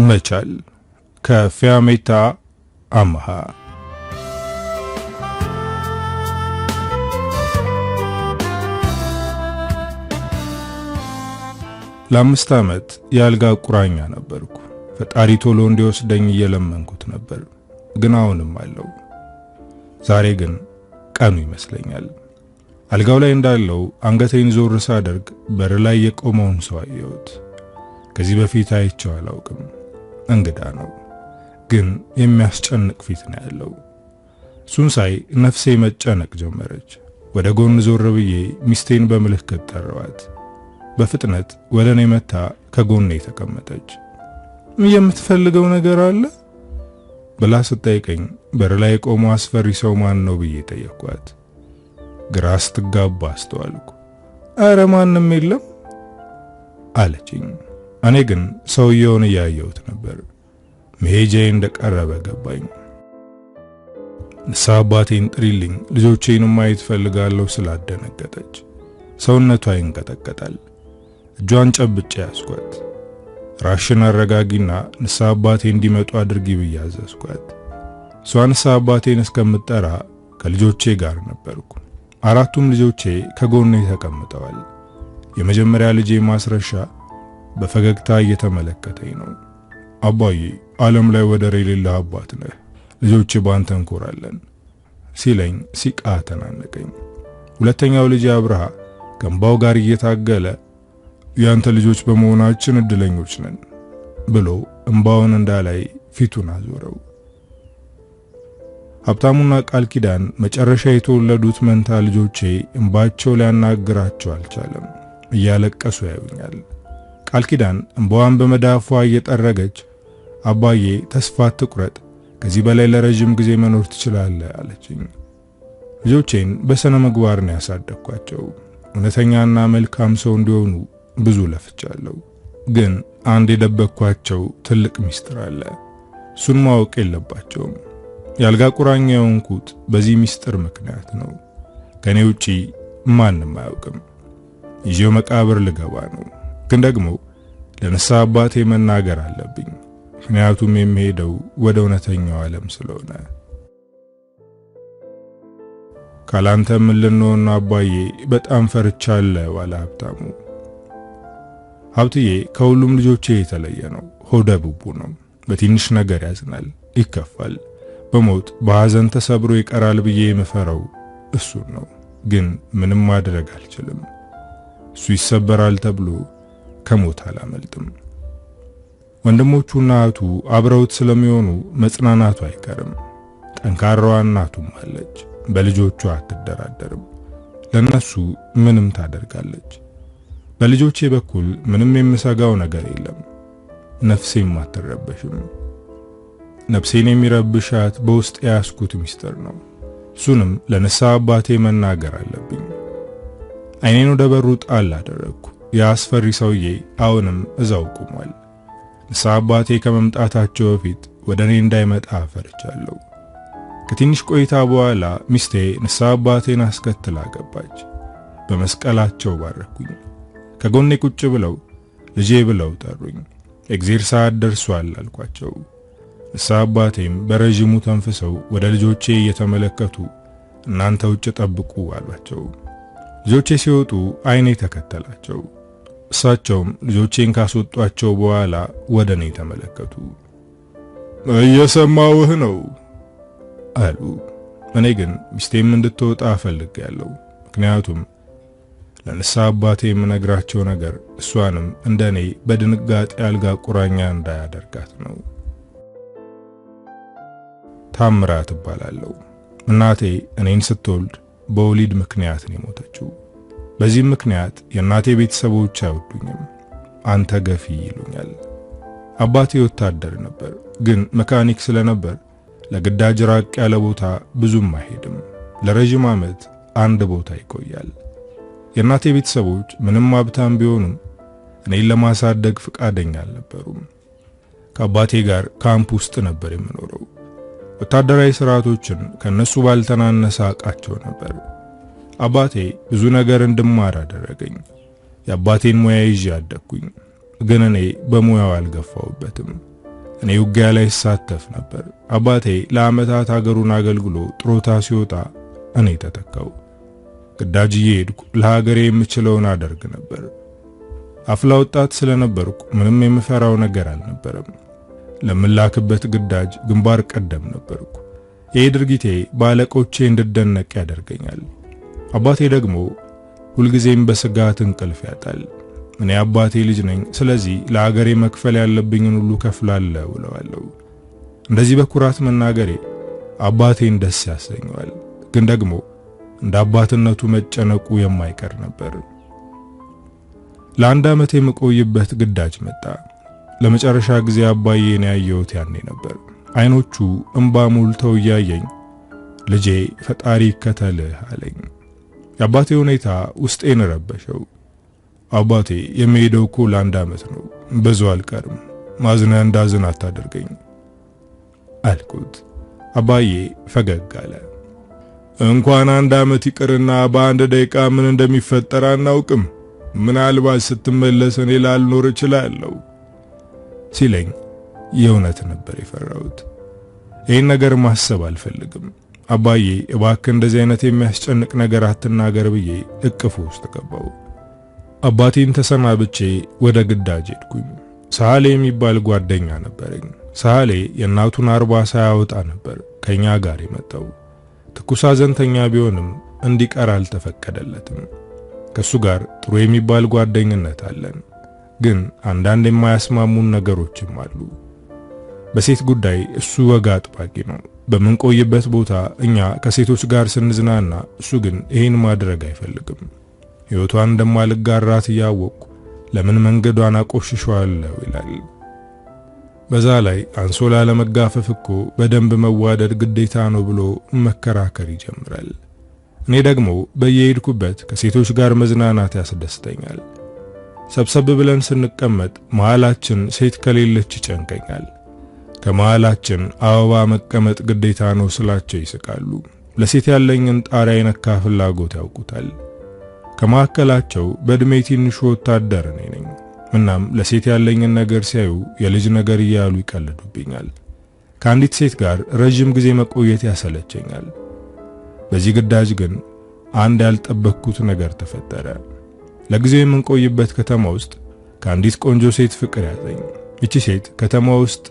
መቻል ከፊያሜታ አምሃ። ለ5 ዓመት የአልጋ ቁራኛ ነበርኩ። ፈጣሪ ቶሎ እንዲወስደኝ እየለመንኩት ነበር፣ ግን አሁንም አለው። ዛሬ ግን ቀኑ ይመስለኛል። አልጋው ላይ እንዳለው አንገቴን ዞር ሳደርግ በር ላይ የቆመውን ሰው አየሁት። ከዚህ በፊት አይቼው አላውቅም። እንግዳ ነው፣ ግን የሚያስጨንቅ ፊት ነው ያለው። እሱን ሳይ ነፍሴ መጨነቅ ጀመረች። ወደ ጎን ዞር ብዬ ሚስቴን በምልክት ጠራዋት። በፍጥነት ወደ እኔ መታ ከጎኔ ተቀመጠች። የምትፈልገው ነገር አለ ብላ ስትጠይቀኝ በር ላይ ቆሞ አስፈሪ ሰው ማን ነው ብዬ ጠየቅኳት። ግራ ስትጋባ አስተዋልኩ። አረ ማንም የለም አለችኝ። እኔ ግን ሰውየውን እያየሁት ነበር። መሄጃዬ እንደቀረበ ገባኝ። ንስሐ አባቴን ጥሪልኝ፣ ልጆቼን ማየት ፈልጋለሁ ስላደነገጠች ሰውነቷ ይንቀጠቀጣል። እጇን ጨብጬ ያስኳት። ራሽን አረጋጊና ንስሐ አባቴ እንዲመጡ አድርጊ ብዬ አዘዝኳት። እሷ ንስሐ አባቴን እስከምጠራ ከልጆቼ ጋር ነበርኩ። 4ቱም ልጆቼ ከጎኔ ተቀምጠዋል። የመጀመሪያ ልጄ ማስረሻ በፈገግታ እየተመለከተኝ ነው። አባዬ ዓለም ላይ ወደር የሌለህ አባት ነህ፣ ልጆቼ ባንተ እንኮራለን ሲለኝ ሲቃ ተናነቀኝ። ሁለተኛው ልጄ አብርሃ ከእንባው ጋር እየታገለ ያንተ ልጆች በመሆናችን እድለኞች ነን ብሎ እንባውን እንዳላይ ፊቱን አዞረው። ሀብታሙና ቃል ኪዳን መጨረሻ የተወለዱት መንታ ልጆቼ እንባቸው ሊያናግራቸው አልቻለም። እያለቀሱ ያዩኛል። ቃል ኪዳን እንባዋን በመዳፏ እየጠረገች አባዬ ተስፋ አትቁረጥ፣ ከዚህ በላይ ለረጅም ጊዜ መኖር ትችላለህ አለችኝ። ልጆቼን በስነ ምግባር ነው ያሳደግኳቸው። እውነተኛና መልካም ሰው እንዲሆኑ ብዙ ለፍቻለሁ። ግን አንድ የደበቅኳቸው ትልቅ ሚስጥር አለ። እሱን ማወቅ የለባቸውም። የአልጋ ቁራኛ የሆንኩት በዚህ ሚስጥር ምክንያት ነው። ከኔ ውጪ ማንም አያውቅም። ይዤው መቃብር ልገባ ነው። ግን ደግሞ ለንስሐ አባቴ መናገር አለብኝ። ምክንያቱም የሚሄደው ወደ እውነተኛው ዓለም ስለሆነ። ካላንተ ምን ልንሆን አባዬ፣ በጣም ፈርቻለሁ አለ ሀብታሙ። ሀብትዬ ከሁሉም ልጆቼ የተለየ ነው። ሆደ ቡቡ ነው። በትንሽ ነገር ያዝናል፣ ይከፋል። በሞት በሐዘን ተሰብሮ ይቀራል ብዬ የምፈራው እሱን ነው። ግን ምንም ማድረግ አልችልም። እሱ ይሰበራል ተብሎ ከሞት አላመልጥም። ወንድሞቹና እህቱ አብረውት ስለሚሆኑ መጽናናቱ አይቀርም። ጠንካራዋ እናቱም አለች። በልጆቿ አትደራደርም። ለነሱ ምንም ታደርጋለች። በልጆቼ በኩል ምንም የምሰጋው ነገር የለም። ነፍሴም አትረበሽም። ነፍሴን የሚረብሻት በውስጥ ያስኩት ሚስጥር ነው። እሱንም ለንስሐ አባቴ መናገር አለብኝ። አይኔን ወደ በሩ ጣል አደረግኩ። የአስፈሪ ሰውዬ አሁንም እዛው ቆሟል። ንስሐ አባቴ ከመምጣታቸው በፊት ወደ እኔ እንዳይመጣ ፈርቻለሁ። ከትንሽ ቆይታ በኋላ ሚስቴ ንስሐ አባቴን አስከትላ ገባች። በመስቀላቸው ባረኩኝ። ከጎኔ ቁጭ ብለው ልጄ ብለው ጠሩኝ። እግዚአብሔር ሰዓት ደርሷል አልኳቸው። ንስሐ አባቴም በረጅሙ ተንፍሰው ወደ ልጆቼ እየተመለከቱ እናንተ ውጭ ጠብቁ አሏቸው። ልጆቼ ሲወጡ አይኔ ተከተላቸው። እሳቸውም ልጆቼን ካስወጧቸው በኋላ ወደ እኔ ተመለከቱ። እየሰማውህ ነው አሉ። እኔ ግን ሚስቴም እንድትወጣ ፈልጌያለሁ። ምክንያቱም ለንስሐ አባቴ የምነግራቸው ነገር እሷንም እንደኔ በድንጋጤ አልጋ ቁራኛ እንዳያደርጋት ነው። ታምራት እባላለሁ። እናቴ እኔን ስትወልድ በወሊድ ምክንያት ነው የሞተችው። በዚህ ምክንያት የእናቴ ቤተሰቦች አይወዱኝም። አንተ ገፊ ይሉኛል። አባቴ ወታደር ነበር፣ ግን መካኒክ ስለነበር ለግዳጅ ራቅ ያለ ቦታ ብዙም አይሄድም። ለረጅም ዓመት አንድ ቦታ ይቆያል። የእናቴ ቤተሰቦች ምንም ሀብታም ቢሆኑም እኔን ለማሳደግ ፍቃደኛ አልነበሩም። ከአባቴ ጋር ካምፕ ውስጥ ነበር የምኖረው። ወታደራዊ ስርዓቶችን ከነሱ ባልተናነሰ አውቃቸው ነበር። አባቴ ብዙ ነገር እንድማር አደረገኝ። የአባቴን ሙያ ይዤ አደግኩኝ። ግን እኔ በሙያው አልገፋውበትም። እኔ ውጊያ ላይ ሳተፍ ነበር። አባቴ ለዓመታት ሀገሩን አገልግሎ ጥሮታ ሲወጣ እኔ ተተካው። ግዳጅ እየሄድኩ ለሀገሬ የምችለውን አደርግ ነበር። አፍላ ወጣት ስለነበርኩ ምንም የምፈራው ነገር አልነበረም። ለምላክበት ግዳጅ ግንባር ቀደም ነበርኩ። ይህ ድርጊቴ ባለቆቼ እንድደነቅ ያደርገኛል። አባቴ ደግሞ ሁልጊዜም በስጋት እንቅልፍ ያጣል። እኔ አባቴ ልጅ ነኝ፣ ስለዚህ ለሀገሬ መክፈል ያለብኝን ሁሉ ከፍላለሁ እለዋለሁ። እንደዚህ በኩራት መናገሬ አባቴን ደስ ያሰኘዋል፣ ግን ደግሞ እንደ አባትነቱ መጨነቁ የማይቀር ነበር። ለአንድ ዓመት የምቆይበት ግዳጅ መጣ። ለመጨረሻ ጊዜ አባዬን ያየሁት ያኔ ነበር። አይኖቹ እንባ ሞልተው እያየኝ ልጄ ፈጣሪ ይከተልህ አለኝ። የአባቴ ሁኔታ ውስጤን ረበሸው። አባቴ የሚሄደው እኮ ለአንድ ዓመት ነው፣ ብዙ አልቀርም፣ ማዝና እንዳዝን አታደርገኝ አልኩት። አባዬ ፈገግ አለ። እንኳን አንድ ዓመት ይቅርና በአንድ ደቂቃ ምን እንደሚፈጠር አናውቅም፣ ምናልባት ስትመለስ እኔ ላልኖር እችላለሁ ሲለኝ የእውነት ነበር የፈራሁት። ይህን ነገር ማሰብ አልፈልግም። አባዬ እባክህ እንደዚህ አይነት የሚያስጨንቅ ነገር አትናገር ብዬ እቅፉ ውስጥ ገባው። አባቴን ተሰናብቼ ወደ ግዳጅ ሄድኩኝ። ሳህሌ የሚባል ጓደኛ ነበረኝ። ሳህሌ የእናቱን አርባ ሳያወጣ ነበር ከኛ ጋር የመጣው። ትኩስ ሐዘንተኛ ቢሆንም እንዲቀር አልተፈቀደለትም። ከሱ ጋር ጥሩ የሚባል ጓደኝነት አለን፣ ግን አንዳንድ የማያስማሙን ነገሮችም አሉ። በሴት ጉዳይ እሱ ወግ አጥባቂ ነው። በምንቆይበት ቦታ እኛ ከሴቶች ጋር ስንዝናና እሱ ግን ይሄን ማድረግ አይፈልግም። ሕይወቷን እንደማልጋራት እያወቅኩ ለምን መንገዷን አቆሽሿለሁ ይላል። በዛ ላይ አንሶላ ለመጋፈፍ እኮ በደንብ መዋደድ ግዴታ ነው ብሎ መከራከር ይጀምራል። እኔ ደግሞ በየሄድኩበት ከሴቶች ጋር መዝናናት ያስደስተኛል። ሰብሰብ ብለን ስንቀመጥ መሃላችን ሴት ከሌለች ይጨንቀኛል። ከመሃላችን አበባ መቀመጥ ግዴታ ነው ስላቸው ይስቃሉ። ለሴት ያለኝን ጣሪያ የነካ ፍላጎት ያውቁታል። ከማከላቸው በእድሜ ትንሹ ወታደር እኔ ነኝ። እናም ለሴት ያለኝን ነገር ሲያዩ የልጅ ነገር እያሉ ይቀልዱብኛል። ከአንዲት ሴት ጋር ረጅም ጊዜ መቆየት ያሰለቸኛል። በዚህ ግዳጅ ግን አንድ ያልጠበቅኩት ነገር ተፈጠረ። ለጊዜው የምንቆይበት ከተማ ውስጥ ከአንዲት ቆንጆ ሴት ፍቅር ያዘኝ። እቺ ሴት ከተማ ውስጥ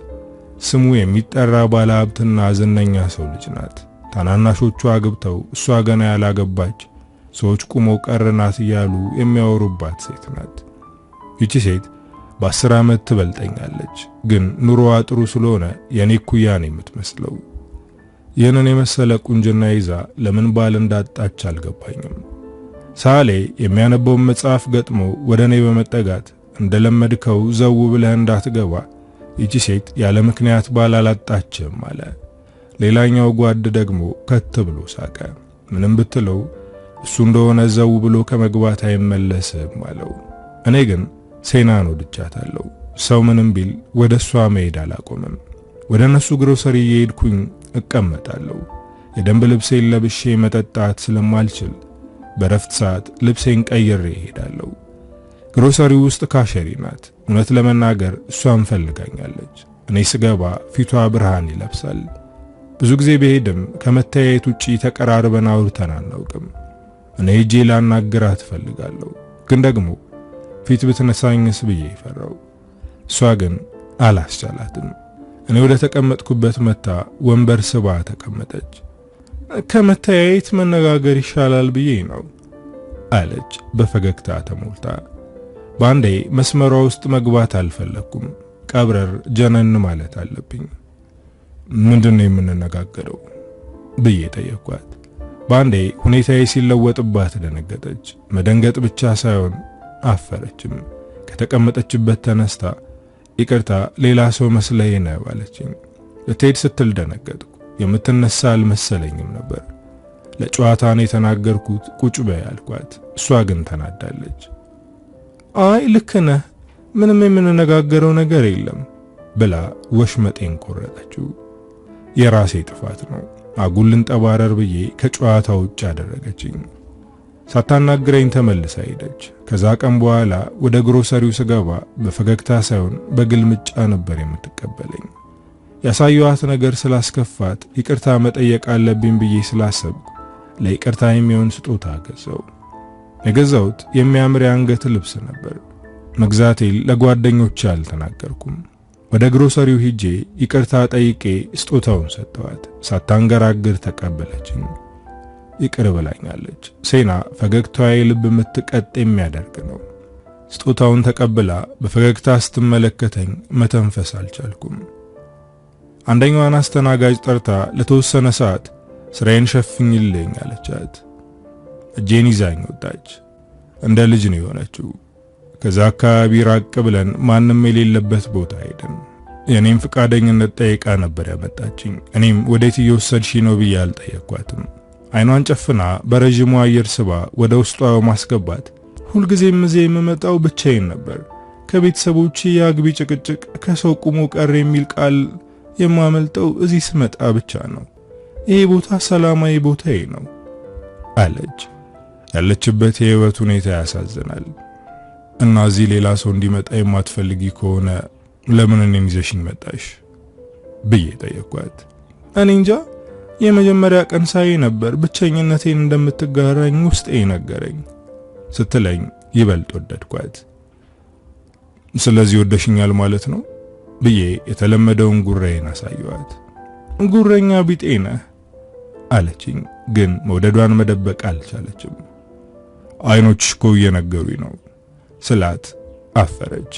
ስሙ የሚጠራ ባለ ሀብትና ዝነኛ ሰው ልጅ ናት። ታናናሾቿ አግብተው እሷ ገና ያላገባች ሰዎች ቁመው ቀርናት እያሉ የሚያወሩባት ሴት ናት። ይቺ ሴት በ10 ዓመት ትበልጠኛለች፣ ግን ኑሮዋ ጥሩ ስለሆነ የኔ ኩያ ነው የምትመስለው። ይህንን የመሰለ ቁንጅና ይዛ ለምን ባል እንዳጣች አልገባኝም። ሳሌ የሚያነበውን መጽሐፍ ገጥሞ ወደ እኔ በመጠጋት እንደለመድከው ዘው ብለህ እንዳትገባ ይቺ ሴት ያለ ምክንያት ባል አላጣችም አለ። ሌላኛው ጓድ ደግሞ ከት ብሎ ሳቀ። ምንም ብትለው እሱ እንደሆነ ዘው ብሎ ከመግባት አይመለስም አለው። እኔ ግን ሴናን ወድጃታለሁ። ሰው ምንም ቢል ወደ እሷ መሄድ አላቆምም። ወደ እነሱ ግሮሰሪ እየሄድኩኝ እቀመጣለሁ። የደንብ ልብሴን ለብሼ መጠጣት ስለማልችል በረፍት ሰዓት ልብሴን ቀይሬ እሄዳለሁ። ግሮሰሪ ውስጥ ካሸሪ ናት። እውነት ለመናገር እሷን ፈልጋኛለች። እኔ ስገባ ፊቷ ብርሃን ይለብሳል። ብዙ ጊዜ በሄድም ከመተያየት ውጪ ተቀራርበን አውርተን አናውቅም። እኔ ሄጄ ላናግራት እፈልጋለሁ፣ ግን ደግሞ ፊት ብትነሳኝስ ብዬ ፈራው። እሷ ግን አላስቻላትም። እኔ ወደ ተቀመጥኩበት መታ ወንበር ስባ ተቀመጠች። ከመተያየት መነጋገር ይሻላል ብዬ ነው አለች በፈገግታ ተሞልታ። ባንዴ መስመሯ ውስጥ መግባት አልፈለኩም። ቀብረር ጀነን ማለት አለብኝ። ምንድነው የምንነጋገረው ብዬ ጠየቅኳት። ባንዴ ሁኔታዬ ሲለወጥባት ደነገጠች። መደንገጥ ብቻ ሳይሆን አፈረችም። ከተቀመጠችበት ተነስታ ይቅርታ ሌላ ሰው መስለኝ ነው አለችኝ። ልትሄድ ስትል ደነገጥኩ። የምትነሳ አልመሰለኝም ነበር። ለጨዋታ ነው የተናገርኩት፣ ቁጭ በይ አልኳት። እሷ ግን ተናዳለች። አይ ልክ ነህ፣ ምንም የምንነጋገረው ነገር የለም ብላ ወሽመጤን ቆረጠችው። የራሴ ጥፋት ነው። አጉልን ጠባረር ብዬ ከጨዋታ ውጭ አደረገችኝ። ሳታናግረኝ ተመልሳ ሄደች። ከዛ ቀን በኋላ ወደ ግሮሰሪው ስገባ በፈገግታ ሳይሆን በግልምጫ ነበር የምትቀበለኝ። ያሳየዋት ነገር ስላስከፋት ይቅርታ መጠየቅ አለብኝ ብዬ ስላሰብኩ ለይቅርታ የሚሆን ስጦታ ገዛው። የገዛውት የሚያምር የአንገት ልብስ ነበር። መግዛቴን ለጓደኞቼ አልተናገርኩም። ወደ ግሮሰሪው ሂጄ ይቅርታ ጠይቄ ስጦታውን ሰጠዋት። ሳታንገራግር ተቀበለችኝ። ይቅር ብላኛለች። ሴና ፈገግታዋ ልብ ምትቀጥ የሚያደርግ ነው። ስጦታውን ተቀብላ በፈገግታ ስትመለከተኝ መተንፈስ አልቻልኩም። አንደኛዋን አስተናጋጅ ጠርታ ለተወሰነ ሰዓት ስራዬን ሸፍኝልኝ አለቻት። እጄን ይዛኝ ወጣች። እንደ ልጅ ነው የሆነችው። ከዛ አካባቢ ራቅ ብለን ማንም የሌለበት ቦታ ሄድን። የኔም ፍቃደኝነት ጠይቃ ነበር ያመጣችኝ። እኔም ወዴት እየወሰድሽ ነው ብዬ አልጠየኳትም። አይኗን ጨፍና በረጅሙ አየር ስባ ወደ ውስጧ በማስገባት ሁልጊዜም እዚህ የምመጣው ብቻዬን ነበር። ከቤተሰቦቼ የአግቢ ጭቅጭቅ፣ ከሰው ቁሞ ቀር የሚል ቃል የማመልጠው እዚህ ስመጣ ብቻ ነው። ይሄ ቦታ ሰላማዊ ቦታዬ ነው አለች። ያለችበት የህይወት ሁኔታ ያሳዝናል። እና እዚህ ሌላ ሰው እንዲመጣ የማትፈልጊ ከሆነ ለምን እኔን ይዘሽኝ መጣሽ ብዬ ጠየቅኳት። እኔ እንጃ፣ የመጀመሪያ ቀን ሳይ ነበር ብቸኝነቴን እንደምትጋራኝ ውስጤ ነገረኝ ስትለኝ ይበልጥ ወደድኳት። ስለዚህ ወደሽኛል ማለት ነው ብዬ የተለመደውን ጉራዬን አሳየዋት። ጉረኛ ቢጤ ነህ አለችኝ፣ ግን መውደዷን መደበቅ አልቻለችም። አይኖችሽ እኮ እየነገሩኝ ነው ስላት አፈረች።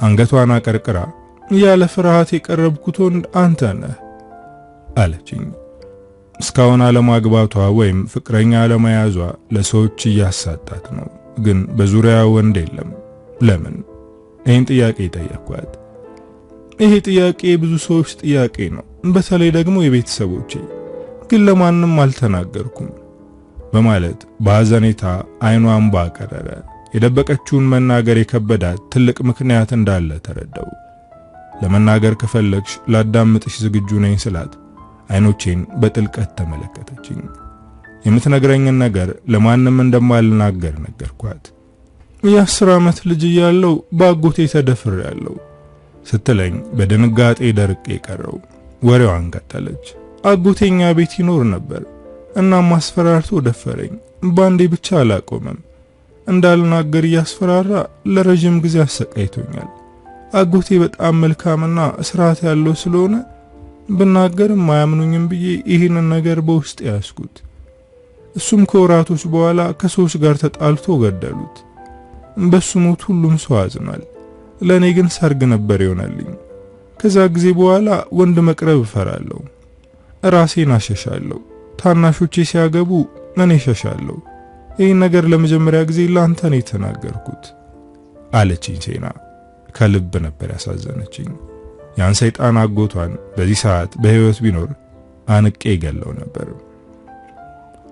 አንገቷን አቀርቅራ ያለ ፍርሃት የቀረብኩት ወንድ አንተ ነህ አለችኝ። እስካሁን አለማግባቷ ወይም ፍቅረኛ አለመያዟ ለሰዎች እያሳጣት ነው፣ ግን በዙሪያ ወንድ የለም። ለምን? ይህን ጥያቄ ጠየቅኳት። ይሄ ጥያቄ ብዙ ሰዎች ጥያቄ ነው፣ በተለይ ደግሞ የቤተሰቦቼ፣ ግን ለማንም አልተናገርኩም በማለት በሐዘኔታ አይኗን ባቀረረ። የደበቀችውን መናገር የከበዳት ትልቅ ምክንያት እንዳለ ተረዳው። ለመናገር ከፈለግሽ ላዳምጥሽ ዝግጁ ነኝ ስላት አይኖቼን በጥልቀት ተመለከተችኝ። የምትነግረኝን ነገር ለማንም እንደማልናገር ነገርኳት። የ10 ዓመት ልጅ እያለሁ በአጎቴ ተደፍሬያለሁ ስትለኝ በድንጋጤ ደርቄ ቀረው። ወሬዋን ቀጠለች። አጎቴኛ ቤት ይኖር ነበር እና ማስፈራርቶ ደፈረኝ። ባንዴ ብቻ አላቆመም። እንዳልናገር እያስፈራራ ለረጅም ጊዜ አሰቃይቶኛል። አጎቴ በጣም መልካምና ስርዓት ያለው ስለሆነ ብናገርም አያምኑኝም ብዬ ይህንን ነገር በውስጥ ያስኩት። እሱም ከወራቶች በኋላ ከሰዎች ጋር ተጣልቶ ገደሉት። በሱ ሞት ሁሉም ሰው አዝኗል። ለኔ ግን ሰርግ ነበር ይሆናልኝ። ከዛ ጊዜ በኋላ ወንድ መቅረብ እፈራለሁ። ራሴን አሸሻለሁ። ታናሾቼ ሲያገቡ እኔ ሸሻለሁ። ይህን ነገር ለመጀመሪያ ጊዜ ላንተ ነው የተናገርኩት አለችኝ። ሴና ከልብ ነበር ያሳዘነችኝ። ያን ሰይጣን አጎቷን በዚህ ሰዓት በህይወት ቢኖር አንቄ ይገለው ነበር።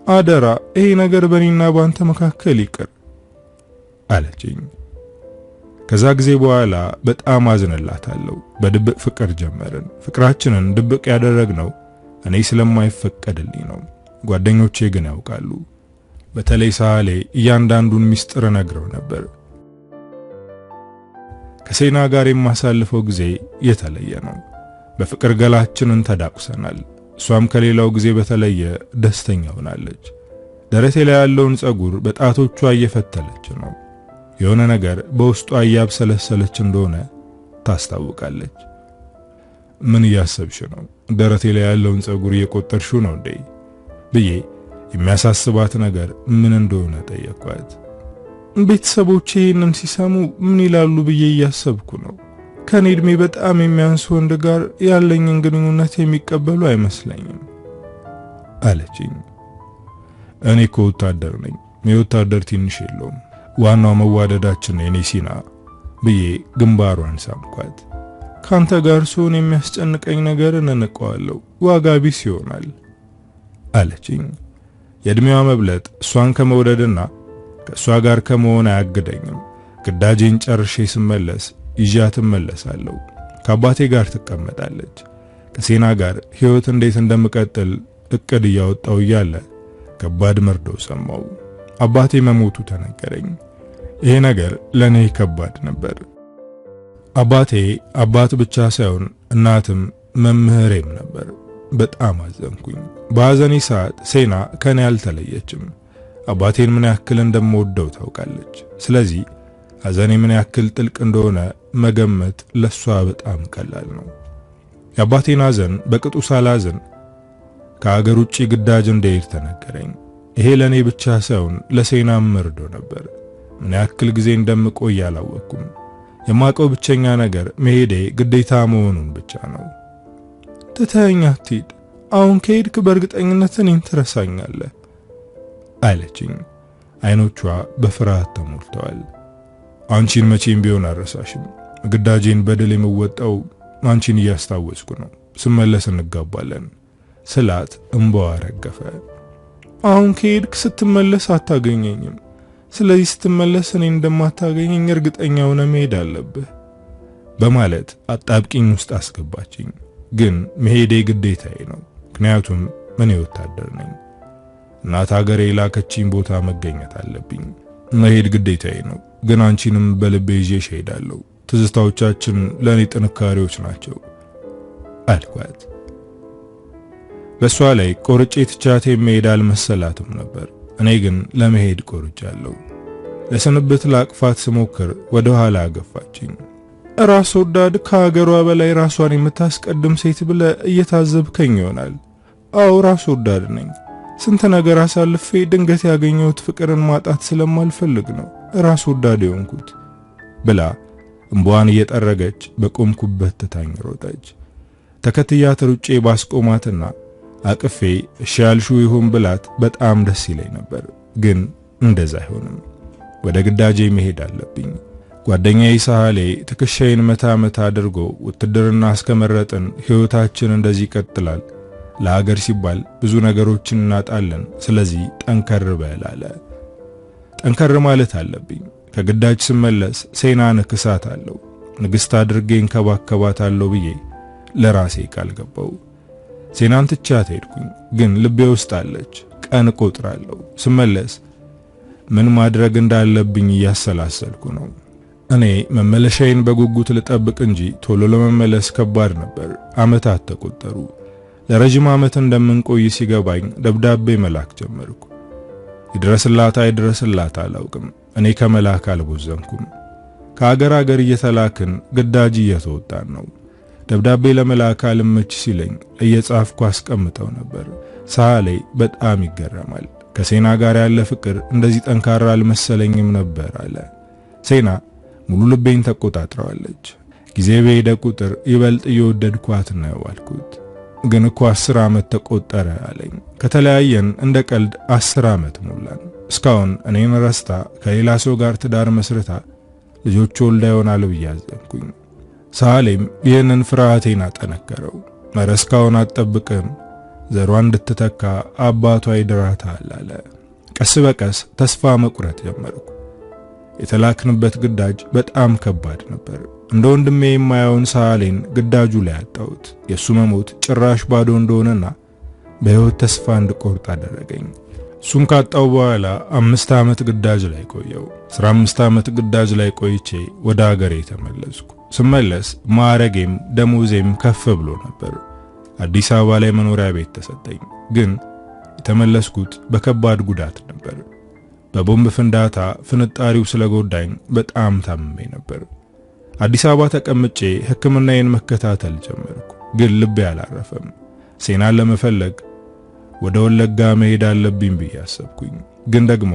አደራ ይሄ ነገር በእኔና ባንተ መካከል ይቅር አለችኝ። ከዛ ጊዜ በኋላ በጣም አዝነላታለሁ። በድብቅ ፍቅር ጀመርን። ፍቅራችንን ድብቅ ያደረግነው እኔ ስለማይፈቀድልኝ ነው። ጓደኞቼ ግን ያውቃሉ። በተለይ ሳሌ እያንዳንዱን ሚስጥር ነግረው ነበር። ከሴና ጋር የማሳልፈው ጊዜ የተለየ ነው። በፍቅር ገላችንን ተዳቁሰናል። እሷም ከሌላው ጊዜ በተለየ ደስተኛ ሆናለች። ደረቴ ላይ ያለውን ጸጉር በጣቶቿ እየፈተለች ነው። የሆነ ነገር በውስጧ እያብሰለሰለች እንደሆነ ታስታውቃለች። ምን እያሰብሽ ነው? ደረቴ ላይ ያለውን ጸጉር እየቆጠርሽው ነው እንዴ ብዬ የሚያሳስባት ነገር ምን እንደሆነ ጠየቅኳት። ቤተሰቦቼ ይህንን ሲሰሙ ምን ይላሉ ብዬ እያሰብኩ ነው። ከኔ እድሜ በጣም የሚያንስ ወንድ ጋር ያለኝን ግንኙነት የሚቀበሉ አይመስለኝም አለችኝ። እኔ እኮ ወታደር ነኝ። የወታደር ትንሽ የለውም። ዋናው መዋደዳችን የኔ ሲና ብዬ ግንባሯን ሳምኳት። ካንተ ጋር ስሆን የሚያስጨንቀኝ ነገር እንንቀዋለሁ፣ ዋጋ ቢስ ይሆናል አለችኝ። የእድሜዋ መብለጥ እሷን ከመውደድና ከእሷ ጋር ከመሆን አያግደኝም። ግዳጄን ጨርሼ ስመለስ ይዣት እመለሳለሁ። ከአባቴ ጋር ትቀመጣለች። ከሴና ጋር ሕይወት እንዴት እንደምቀጥል እቅድ እያወጣው እያለ ከባድ መርዶ ሰማው። አባቴ መሞቱ ተነገረኝ። ይሄ ነገር ለኔ ከባድ ነበር። አባቴ አባት ብቻ ሳይሆን እናትም መምህሬም ነበር። በጣም አዘንኩኝ። በሐዘኔ ሰዓት ሴና ከኔ አልተለየችም። አባቴን ምን ያክል እንደምወደው ታውቃለች። ስለዚህ ሐዘኔ ምን ያክል ጥልቅ እንደሆነ መገመት ለሷ በጣም ቀላል ነው። የአባቴን ሐዘን በቅጡ ሳላዝን ከአገር ውጪ ግዳጅ እንደሄድ ተነገረኝ። ይሄ ለኔ ብቻ ሳይሆን ለሴናም መርዶ ነበር። ምን ያክል ጊዜ እንደምቆይ አላወቅኩም። የማውቀው ብቸኛ ነገር መሄዴ ግዴታ መሆኑን ብቻ ነው። ትተኸኝ አትሂድ፣ አሁን ከሄድክ በእርግጠኝነት እኔን ትረሳኛለህ አለችኝ። አይኖቿ በፍርሃት ተሞልተዋል። አንቺን መቼም ቢሆን አልረሳሽም። ግዳጄን በድል የምወጣው አንቺን እያስታወስኩ ነው። ስመለስ እንጋባለን ስላት እንባዋ ረገፈ። አሁን ከሄድክ ስትመለስ አታገኘኝም። ስለዚህ ስትመለስ እኔን እንደማታገኘኝ እርግጠኛ ሆነ መሄድ አለብህ በማለት አጣብቂኝ ውስጥ አስገባችኝ። ግን መሄዴ ግዴታዬ ነው፣ ምክንያቱም እኔ ወታደር ነኝ። እናት ሀገሬ ላከችኝ ቦታ መገኘት አለብኝ። መሄድ ግዴታዬ ነው፣ ግን አንቺንም በልቤ ይዤሽ እሄዳለሁ። ትዝታዎቻችን ለኔ ጥንካሬዎች ናቸው አልኳት። በሷ ላይ ቆርጬ ትቻቴ መሄድ አልመሰላትም ነበር። እኔ ግን ለመሄድ ቆርጫለሁ። ለስንብት ላቅፋት ስሞክር ወደ ኋላ አገፋችኝ። ራስ ወዳድ ከሀገሯ በላይ ራሷን የምታስቀድም ሴት ብለ እየታዘብከኝ ይሆናል። አዎ ራስ ወዳድ ነኝ። ስንት ነገር አሳልፌ ድንገት ያገኘሁት ፍቅርን ማጣት ስለማልፈልግ ነው ራስ ወዳድ የሆንኩት ብላ እንቧን እየጠረገች በቆምኩበት ትታኝ ሮጠች። ተከትያት ሩጬ ባስቆማትና አቅፌ እሺ ያልሽው ይሁን ብላት በጣም ደስ ይለኝ ነበር። ግን እንደዛ አይሆንም። ወደ ግዳጄ መሄድ አለብኝ። ጓደኛዬ ሳህሌ ትከሻዬን መታ መታ አድርጎ ውትድርና አስከመረጥን ህይወታችን እንደዚህ ይቀጥላል። ለሀገር ሲባል ብዙ ነገሮችን እናጣለን። ስለዚህ ጠንከር በል አለ። ጠንከር ማለት አለብኝ። ከግዳጅ ስመለስ ሴናን እክሳታለሁ፣ ንግስት አድርጌ እንከባከባታለሁ ብዬ ለራሴ ቃል ገባው። ሴናን ትቻት ሄድኩኝ። ግን ልቤ ውስጥ አለች። ቀን ቆጥራለሁ። ስመለስ ምን ማድረግ እንዳለብኝ እያሰላሰልኩ ነው። እኔ መመለሻዬን በጉጉት ልጠብቅ እንጂ ቶሎ ለመመለስ ከባድ ነበር። አመታት ተቆጠሩ። ለረጅም አመት እንደምንቆይ ሲገባኝ ደብዳቤ መላክ ጀመርኩ። ይድረስላት አይድረስላት አላውቅም። እኔ ከመላክ አልቦዘንኩም። ከአገር እየተላክን ግዳጅ እየተወጣን ነው። ደብዳቤ ለመላክ አልመች ሲለኝ እየጻፍኩ አስቀምጠው ነበር። ሳህሌ በጣም ይገረማል። ከሴና ጋር ያለ ፍቅር እንደዚህ ጠንካራ አልመሰለኝም ነበር አለ። ሴና ሙሉ ልቤን ተቆጣጥረዋለች። ጊዜ በሄደ ቁጥር ይበልጥ እየወደድኳት ነው አልኩት። ግን እኮ 10 አመት ተቆጠረ አለኝ። ከተለያየን እንደ ቀልድ 10 አመት ሞላን። እስካሁን እኔን ረስታ ከሌላ ሰው ጋር ትዳር መስርታ ልጆች ወልዳ ይሆናል ብዬ አዘንኩኝ። ሳህሌም ይህንን ፍርሃቴን አጠነከረው። እስካሁን አትጠብቅም፣ ዘሯን እንድትተካ አባቷ ይድራታል አለ። ቀስ በቀስ ተስፋ መቁረጥ ጀመርኩ። የተላክንበት ግዳጅ በጣም ከባድ ነበር። እንደ ወንድሜ የማያውን ሳህሌን ግዳጁ ላይ አጣሁት። የሱ መሞት ጭራሽ ባዶ እንደሆነና በህይወት ተስፋ እንድቆርጥ አደረገኝ። እሱን ካጣው በኋላ 5 አመት ግዳጅ ላይ ቆየው። 15 አመት ግዳጅ ላይ ቆይቼ ወደ ሀገሬ ተመለስኩ። ስመለስ ማዕረጌም ደሞዜም ከፍ ብሎ ነበር። አዲስ አበባ ላይ መኖሪያ ቤት ተሰጠኝ። ግን የተመለስኩት በከባድ ጉዳት ነበር። በቦምብ ፍንዳታ ፍንጣሪው ስለጎዳኝ በጣም ታምሜ ነበር። አዲስ አበባ ተቀምጬ ሕክምናዬን መከታተል ጀመርኩ። ግን ልቤ አላረፈም። ሴናን ለመፈለግ ወደ ወለጋ መሄድ አለብኝ ብዬ አሰብኩኝ። ግን ደግሞ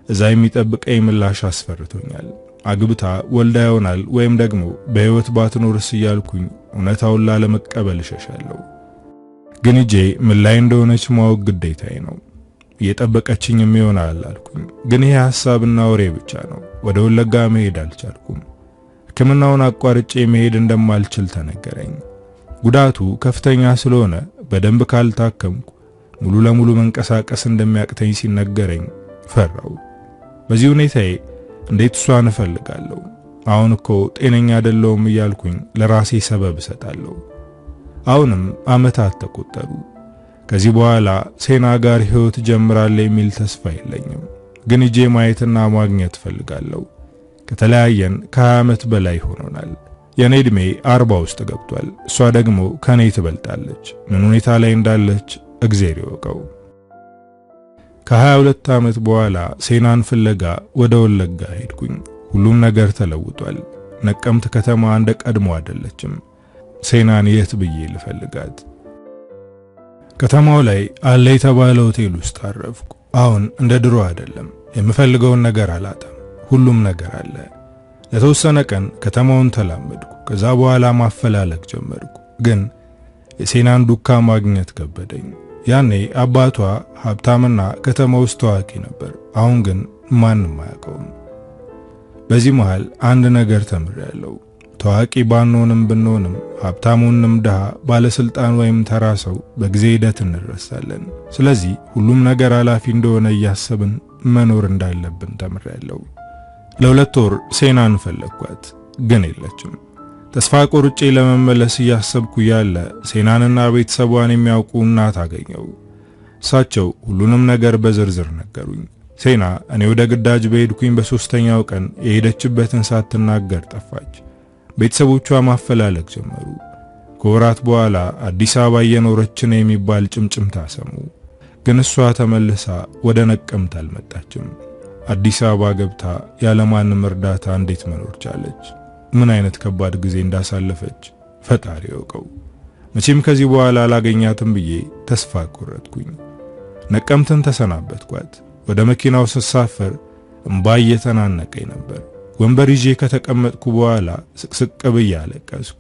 እዛ የሚጠብቀኝ ምላሽ አስፈርቶኛል። አግብታ ወልዳ ይሆናል ወይም ደግሞ በህይወት ባትኖርስ እያልኩኝ እውነታውን ላለመቀበል እሸሻለሁ። ግን እጄ ምን ላይ እንደሆነች ማወቅ ግዴታዬ ነው። እየጠበቀችኝም ይሆናል አልኩኝ። ግን ይሄ ሐሳብና ወሬ ብቻ ነው። ወደ ወለጋ መሄድ አልቻልኩም። ሕክምናውን አቋርጬ መሄድ እንደማልችል ተነገረኝ። ጉዳቱ ከፍተኛ ስለሆነ በደንብ ካልታከምኩ ሙሉ ለሙሉ መንቀሳቀስ እንደሚያቅተኝ ሲነገረኝ ፈራው። በዚህ ሁኔታዬ እንዴት እሷን እፈልጋለሁ? አሁን እኮ ጤነኛ አይደለሁም እያልኩኝ ለራሴ ሰበብ እሰጣለሁ። አሁንም አመታት ተቆጠሩ። ከዚህ በኋላ ሴና ጋር ህይወት ጀምራለሁ የሚል ተስፋ የለኝም። ግን እጄ ማየትና ማግኘት እፈልጋለሁ። ከተለያየን ከ20 ዓመት በላይ ሆኖናል። የኔ እድሜ 40 ውስጥ ገብቷል። እሷ ደግሞ ከኔ ትበልጣለች። ምን ሁኔታ ላይ እንዳለች እግዚአብሔር ይወቀው። ከ22 ዓመት በኋላ ሴናን ፍለጋ ወደ ወለጋ ሄድኩኝ። ሁሉም ነገር ተለውጧል። ነቀምት ከተማ እንደ ቀድሞ አይደለችም። ሴናን የት ብዬ ልፈልጋት? ከተማው ላይ አለ የተባለ ሆቴል ውስጥ አረፍኩ። አሁን እንደ ድሮ አይደለም። የምፈልገውን ነገር አላጣም። ሁሉም ነገር አለ። ለተወሰነ ቀን ከተማውን ተላመድኩ። ከዛ በኋላ ማፈላለግ ጀመርኩ። ግን የሴናን ዱካ ማግኘት ከበደኝ። ያኔ አባቷ ሀብታምና ከተማ ውስጥ ታዋቂ ነበር። አሁን ግን ማንም አያውቀውም። በዚህ መሃል አንድ ነገር ተምሬያለሁ። ታዋቂ ብንሆንም ሀብታሙንም ድሃ፣ ባለስልጣን ወይም ተራ ሰው በጊዜ ሂደት እንረሳለን። ስለዚህ ሁሉም ነገር ኃላፊ እንደሆነ እያሰብን መኖር እንዳለብን ተምሬያለሁ። ለ2 ወር ሴናን ፈለግኳት፣ ግን የለችም። ተስፋ ቆርጬ ለመመለስ እያሰብኩ ያለ ሴናንና ቤተሰቧን የሚያውቁ እናት አገኘው። እሳቸው ሁሉንም ነገር በዝርዝር ነገሩኝ። ሴና እኔ ወደ ግዳጅ በሄድኩኝ በ3ኛው ቀን የሄደችበትን ሳትናገር ጠፋች። ቤተሰቦቿ ማፈላለግ ጀመሩ። ከወራት በኋላ አዲስ አበባ እየኖረች ነው የሚባል ጭምጭምታ ሰሙ። ግን እሷ ተመልሳ ወደ ነቀምት አልመጣችም። አዲስ አበባ ገብታ ያለማንም እርዳታ እንዴት መኖር ቻለች? ምን አይነት ከባድ ጊዜ እንዳሳለፈች ፈጣሪ ያውቀው። መቼም ከዚህ በኋላ አላገኛትም ብዬ ተስፋ ቆረጥኩኝ። ነቀምትን ተሰናበትኳት። ወደ መኪናው ስሳፈር እምባ እየተናነቀኝ ነበር። ወንበር ይዤ ከተቀመጥኩ በኋላ ስቅስቅ ብዬ አለቀስኩ።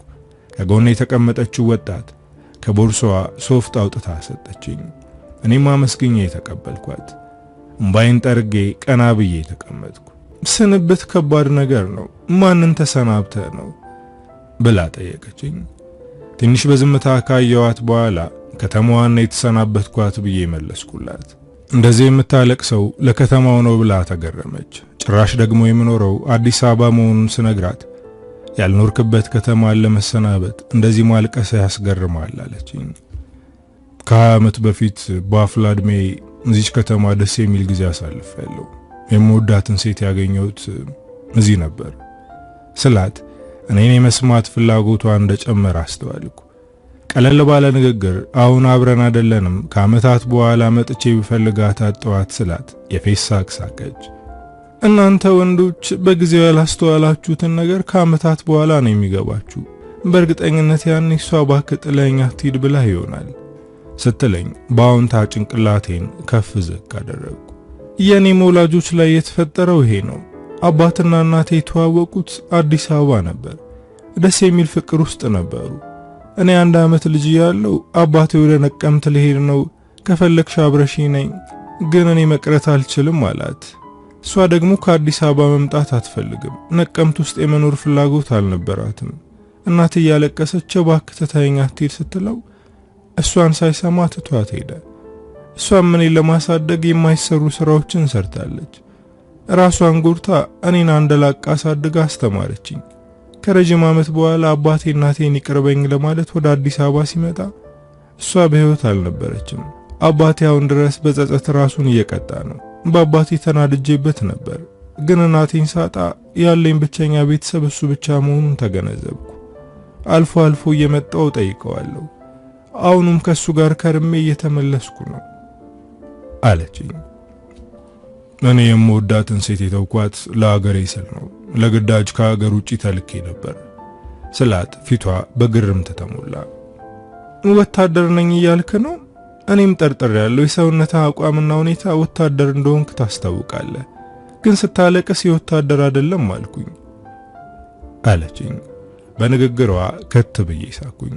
ከጎኔ የተቀመጠችው ወጣት ከቦርሷ ሶፍት አውጥታ ሰጠችኝ። እኔም አመስግኜ ተቀበልኳት። እምባይን ጠርጌ ቀና ብዬ ተቀመጥኩ። ስንብት ከባድ ነገር ነው። ማንን ተሰናብተህ ነው ብላ ጠየቀችኝ። ትንሽ በዝምታ ካየዋት በኋላ ከተማዋን የተሰናበትኳት ብዬ መለስኩላት። እንደዚህ የምታለቅሰው ለከተማው ነው ብላ ተገረመች። ጭራሽ ደግሞ የምኖረው አዲስ አበባ መሆኑን ስነግራት ያልኖርክበት ከተማን ለመሰናበት እንደዚህ ማልቀስ ያስገርማል አለችኝ። ከ20 ዓመት በፊት በአፍላ ዕድሜ እዚች ከተማ ደስ የሚል ጊዜ አሳልፌያለሁ። የምወዳትን ሴት ያገኘሁት እዚህ ነበር ስላት እኔን የመስማት ፍላጎቷ እንደጨመረ አስተዋልኩ። ቀለል ባለ ንግግር አሁን አብረን አይደለንም፣ ከዓመታት በኋላ መጥቼ ብፈልጋት አጣኋት ስላት የፌስ ሳቅ ሳቀች። እናንተ ወንዶች በጊዜው ያላስተዋላችሁትን ነገር ከዓመታት በኋላ ነው የሚገባችሁ። በእርግጠኝነት ያኔ እሷ እባክህ ጥለኸኝ አትሂድ ብላ ይሆናል ስትለኝ በአዎንታ ጭንቅላቴን ከፍ ዝቅ አደረግኩ። የኔም ወላጆች ላይ የተፈጠረው ይሄ ነው። አባትና እናቴ የተዋወቁት አዲስ አበባ ነበር። ደስ የሚል ፍቅር ውስጥ ነበሩ። እኔ 1 ዓመት ልጅ ያለው አባቴ ወደ ነቀምት ልሄድ ነው፣ ከፈለግሽ አብረሽኝ ነኝ፣ ግን እኔ መቅረት አልችልም አላት። እሷ ደግሞ ከአዲስ አበባ መምጣት አትፈልግም። ነቀምት ውስጥ የመኖር ፍላጎት አልነበራትም። እናቴ እያለቀሰች እባክህ ትተኸኝ አትሂድ ስትለው እሷን ሳይሰማ ትቷት ሄደ። እሷም እኔን ለማሳደግ የማይሰሩ ስራዎችን ሰርታለች። ራሷን ጎርታ እኔን አንደላቃ አሳድጋ አስተማረችኝ። ከረጅም ዓመት በኋላ አባቴ እናቴን ይቅርበኝ ለማለት ወደ አዲስ አበባ ሲመጣ እሷ በህይወት አልነበረችም። አባቴ አሁን ድረስ በጸጸት ራሱን እየቀጣ ነው። በአባቴ ተናድጄበት ነበር፣ ግን እናቴን ሳጣ ያለኝ ብቸኛ ቤተሰብ እሱ ብቻ መሆኑን ተገነዘብኩ። አልፎ አልፎ እየመጣው ጠይቀዋለሁ። አሁንም ከሱ ጋር ከርሜ እየተመለስኩ ነው አለችኝ። እኔ የምወዳትን ሴት የተውኳት ለሀገሬ ስል ነው። ለግዳጅ ከሀገር ውጪ ተልኬ ነበር ስላት ፊቷ በግርምት ተሞላ። ወታደር ነኝ እያልክ ነው? እኔም ጠርጥሬያለሁ። የሰውነታ አቋምና ሁኔታ ወታደር እንደሆንክ ታስታውቃለህ፣ ግን ስታለቅስ የወታደር አይደለም አልኩኝ አለችኝ። በንግግሯ ከት ብዬ ሳኩኝ።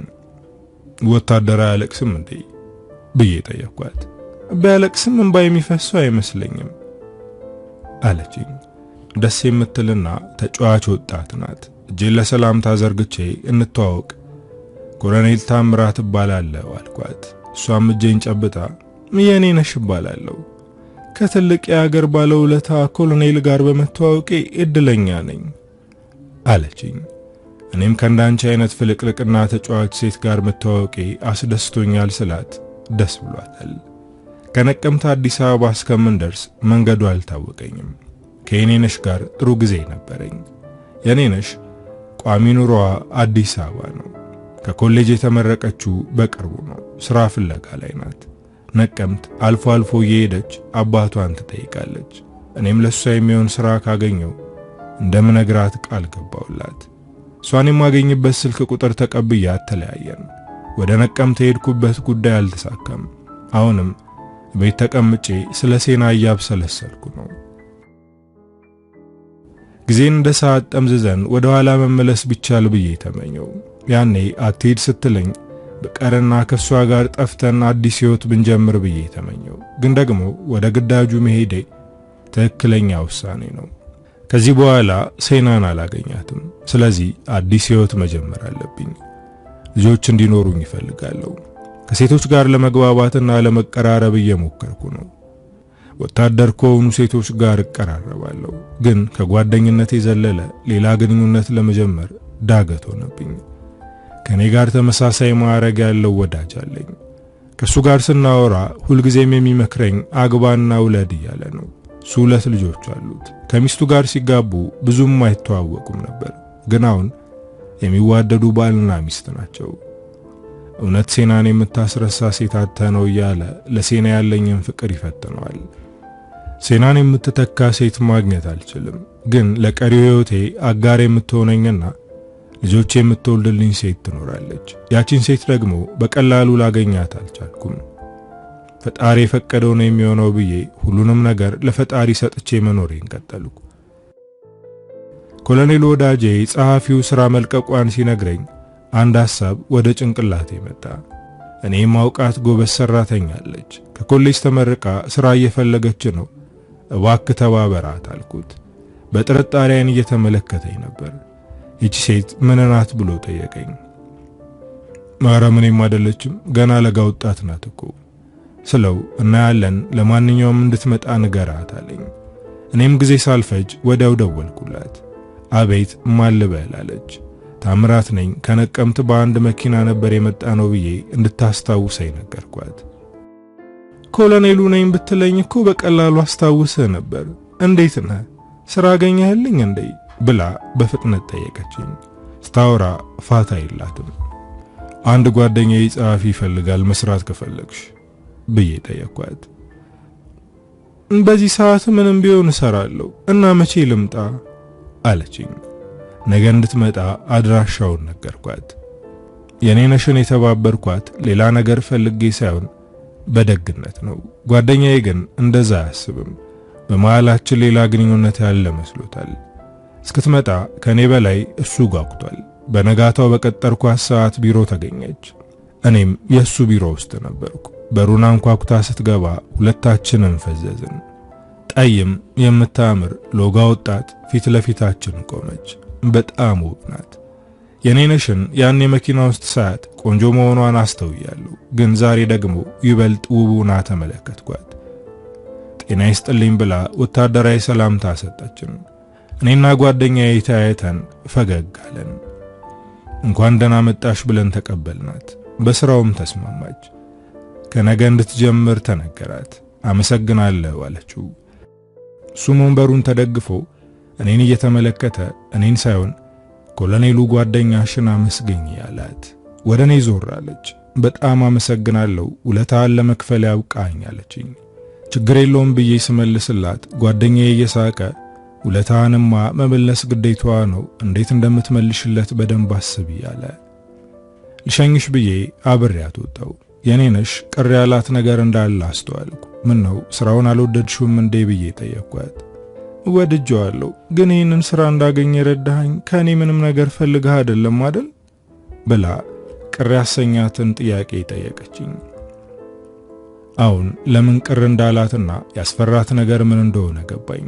ወታደር አያለቅስም እንዴ ብዬ ጠየኳት። ቢያለቅስም እንባ የሚፈሰው አይመስለኝም አለችኝ። ደስ የምትልና ተጫዋች ወጣት ናት። እጄን ለሰላምታ ዘርግቼ እንተዋወቅ፣ ኮሎኔል ታምራት እባላለሁ አልኳት። እሷም እጄን ጨብጣ የኔ ነሽ እባላለሁ። ከትልቅ የሀገር ባለውለታ ኮሎኔል ጋር በመተዋወቄ እድለኛ ነኝ አለችኝ። እኔም ከእንዳንቺ አይነት ፍልቅልቅና ተጫዋች ሴት ጋር መተዋወቄ አስደስቶኛል ስላት ደስ ብሏታል። ከነቀምት አዲስ አበባ እስከምንደርስ መንገዱ አልታወቀኝም። ከየኔነሽ ጋር ጥሩ ጊዜ ነበረኝ። የኔነሽ ቋሚ ኑሮዋ አዲስ አበባ ነው። ከኮሌጅ የተመረቀችው በቅርቡ ነው። ስራ ፍለጋ ላይ ናት። ነቀምት አልፎ አልፎ እየሄደች አባቷን ትጠይቃለች። እኔም ለሷ የሚሆን ስራ ካገኘው እንደምነግራት ቃል ገባውላት። እሷን የማገኝበት ስልክ ቁጥር ተቀብያት ተለያየን። ወደ ነቀምት የሄድኩበት ጉዳይ አልተሳካም። አሁንም ቤት ተቀምጬ ስለ ሴና እያብሰለሰልኩ ነው። ጊዜን እንደ ሰዓት ጠምዝዘን ወደ ኋላ መመለስ ቢቻል ብዬ ተመኘው። ያኔ አትሄድ ስትለኝ በቀርና ከሷ ጋር ጠፍተን አዲስ ህይወት ብንጀምር ብዬ ተመኘው። ግን ደግሞ ወደ ግዳጁ መሄዴ ትክክለኛ ውሳኔ ነው። ከዚህ በኋላ ሴናን አላገኛትም። ስለዚህ አዲስ ህይወት መጀመር አለብኝ። ልጆች እንዲኖሩኝ ይፈልጋለሁ። ከሴቶች ጋር ለመግባባትና ለመቀራረብ እየሞከርኩ ነው። ወታደር ከሆኑ ሴቶች ጋር እቀራረባለሁ፣ ግን ከጓደኝነት የዘለለ ሌላ ግንኙነት ለመጀመር ዳገት ሆነብኝ። ከኔ ጋር ተመሳሳይ ማዕረግ ያለው ወዳጅ አለኝ። ከሱ ጋር ስናወራ ሁልጊዜም የሚመክረኝ አግባና ውለድ እያለ ነው። እሱ 2 ልጆች አሉት። ከሚስቱ ጋር ሲጋቡ ብዙም አይተዋወቁም ነበር፣ ግን አሁን የሚዋደዱ ባልና ሚስት ናቸው። እውነት ሴናን የምታስረሳ ሴት አጥተህ ነው እያለ ለሴና ያለኝን ፍቅር ይፈትነዋል። ሴናን የምትተካ ሴት ማግኘት አልችልም፣ ግን ለቀሪው ህይወቴ አጋር የምትሆነኝና ልጆች የምትወልድልኝ ሴት ትኖራለች። ያቺን ሴት ደግሞ በቀላሉ ላገኛት አልቻልኩም። ፈጣሪ የፈቀደው ነው የሚሆነው ብዬ ሁሉንም ነገር ለፈጣሪ ሰጥቼ መኖሬን ቀጠልኩ። ኮሎኔል ወዳጄ ጸሐፊው ሥራ መልቀቋን ሲነግረኝ አንድ ሐሳብ ወደ ጭንቅላቴ መጣ። እኔ ማውቃት ጎበዝ ሰራተኛ አለች። ከኮሌጅ ተመርቃ ሥራ እየፈለገች ነው። እባክህ ተባበራት አልኩት። በጥርጣሬ ዓይን እየተመለከተኝ ነበር። ይቺ ሴት ምን ናት ብሎ ጠየቀኝ። ኧረ ምንም አይደለችም፣ ገና ለጋ ወጣት ናት እኮ ስለው እናያለን፣ ለማንኛውም እንድትመጣ ንገራት አለኝ። እኔም ጊዜ ሳልፈጅ ወዲያው ደወልኩላት። አቤት ማን ልበል አለች። ታምራት ነኝ፣ ከነቀምት በአንድ መኪና ነበር የመጣ ነው ብዬ እንድታስታውሰኝ ነገርኳት። ኮሎኔሉ ነኝ ብትለኝ እኮ በቀላሉ አስታውስህ ነበር። እንዴት ነህ? ስራ አገኘህልኝ እንዴ? ብላ በፍጥነት ጠየቀችኝ። ስታወራ ፋታ የላትም። አንድ ጓደኛዬ ጸሐፊ ይፈልጋል መስራት ከፈለግሽ ብዬ ጠየቅኳት። በዚህ ሰዓት ምንም ቢሆን እሰራለሁ እና መቼ ልምጣ አለችኝ። ነገ እንድትመጣ አድራሻውን ነገርኳት። የኔነሽን የተባበርኳት ሌላ ነገር ፈልጌ ሳይሆን በደግነት ነው። ጓደኛዬ ግን እንደዛ አያስብም። በመሃላችን ሌላ ግንኙነት ያለ መስሎታል። እስክትመጣ ከኔ በላይ እሱ ጓጉቷል። በነጋታው በቀጠርኳት ሰዓት ቢሮ ተገኘች። እኔም የሱ ቢሮ ውስጥ ነበርኩ። በሩን አንኳኩታ ስትገባ ሁለታችንም ፈዘዝን። ጠይም የምታምር ሎጋ ወጣት ፊት ለፊታችን ቆመች። በጣም ውብ ናት። የኔነሽን ያኔ መኪና ውስጥ ሳያት ቆንጆ መሆኗን አስተውያለሁ፣ ግን ዛሬ ደግሞ ይበልጥ ውቡና ተመለከትኳት። ጤና ይስጥልኝ ብላ ወታደራዊ ሰላምታ ሰጠችን። እኔና ጓደኛዬ ተያይተን ፈገግ አለን። እንኳን ደህና መጣሽ ብለን ተቀበልናት። በስራውም ተስማማች። ከነገ እንድትጀምር ተነገራት። አመሰግናለሁ አለችው። እሱም ወንበሩን ተደግፎ እኔን እየተመለከተ እኔን ሳይሆን ኮሎኔሉ ጓደኛሽን አመስግኝ ያላት። ወደ እኔ ዞር አለች። በጣም አመሰግናለሁ፣ ውለታን ለመክፈል ያብቃኝ አለችኝ። ችግር የለውም ብዬ ስመልስላት ጓደኛዬ እየሳቀ ውለታንማ መመለስ ግዴታዋ ነው፣ እንዴት እንደምትመልሽለት በደንብ አስቢ አለ። ልሸኝሽ ብዬ አብሬያት ወጣሁ። የኔነሽ ቅር ያላት ነገር እንዳለ አስተዋልኩ። ምን ነው ስራውን አልወደድሽውም እንዴ ብዬ ጠየቅኳት። ወድጄዋለሁ፣ ግን ይህንን ስራ እንዳገኝ የረዳኸኝ ከኔ ምንም ነገር ፈልገህ አይደለም አይደል ብላ ቅር ያሰኛትን ጥያቄ ጠየቀችኝ። አሁን ለምን ቅር እንዳላትና ያስፈራት ነገር ምን እንደሆነ ገባኝ።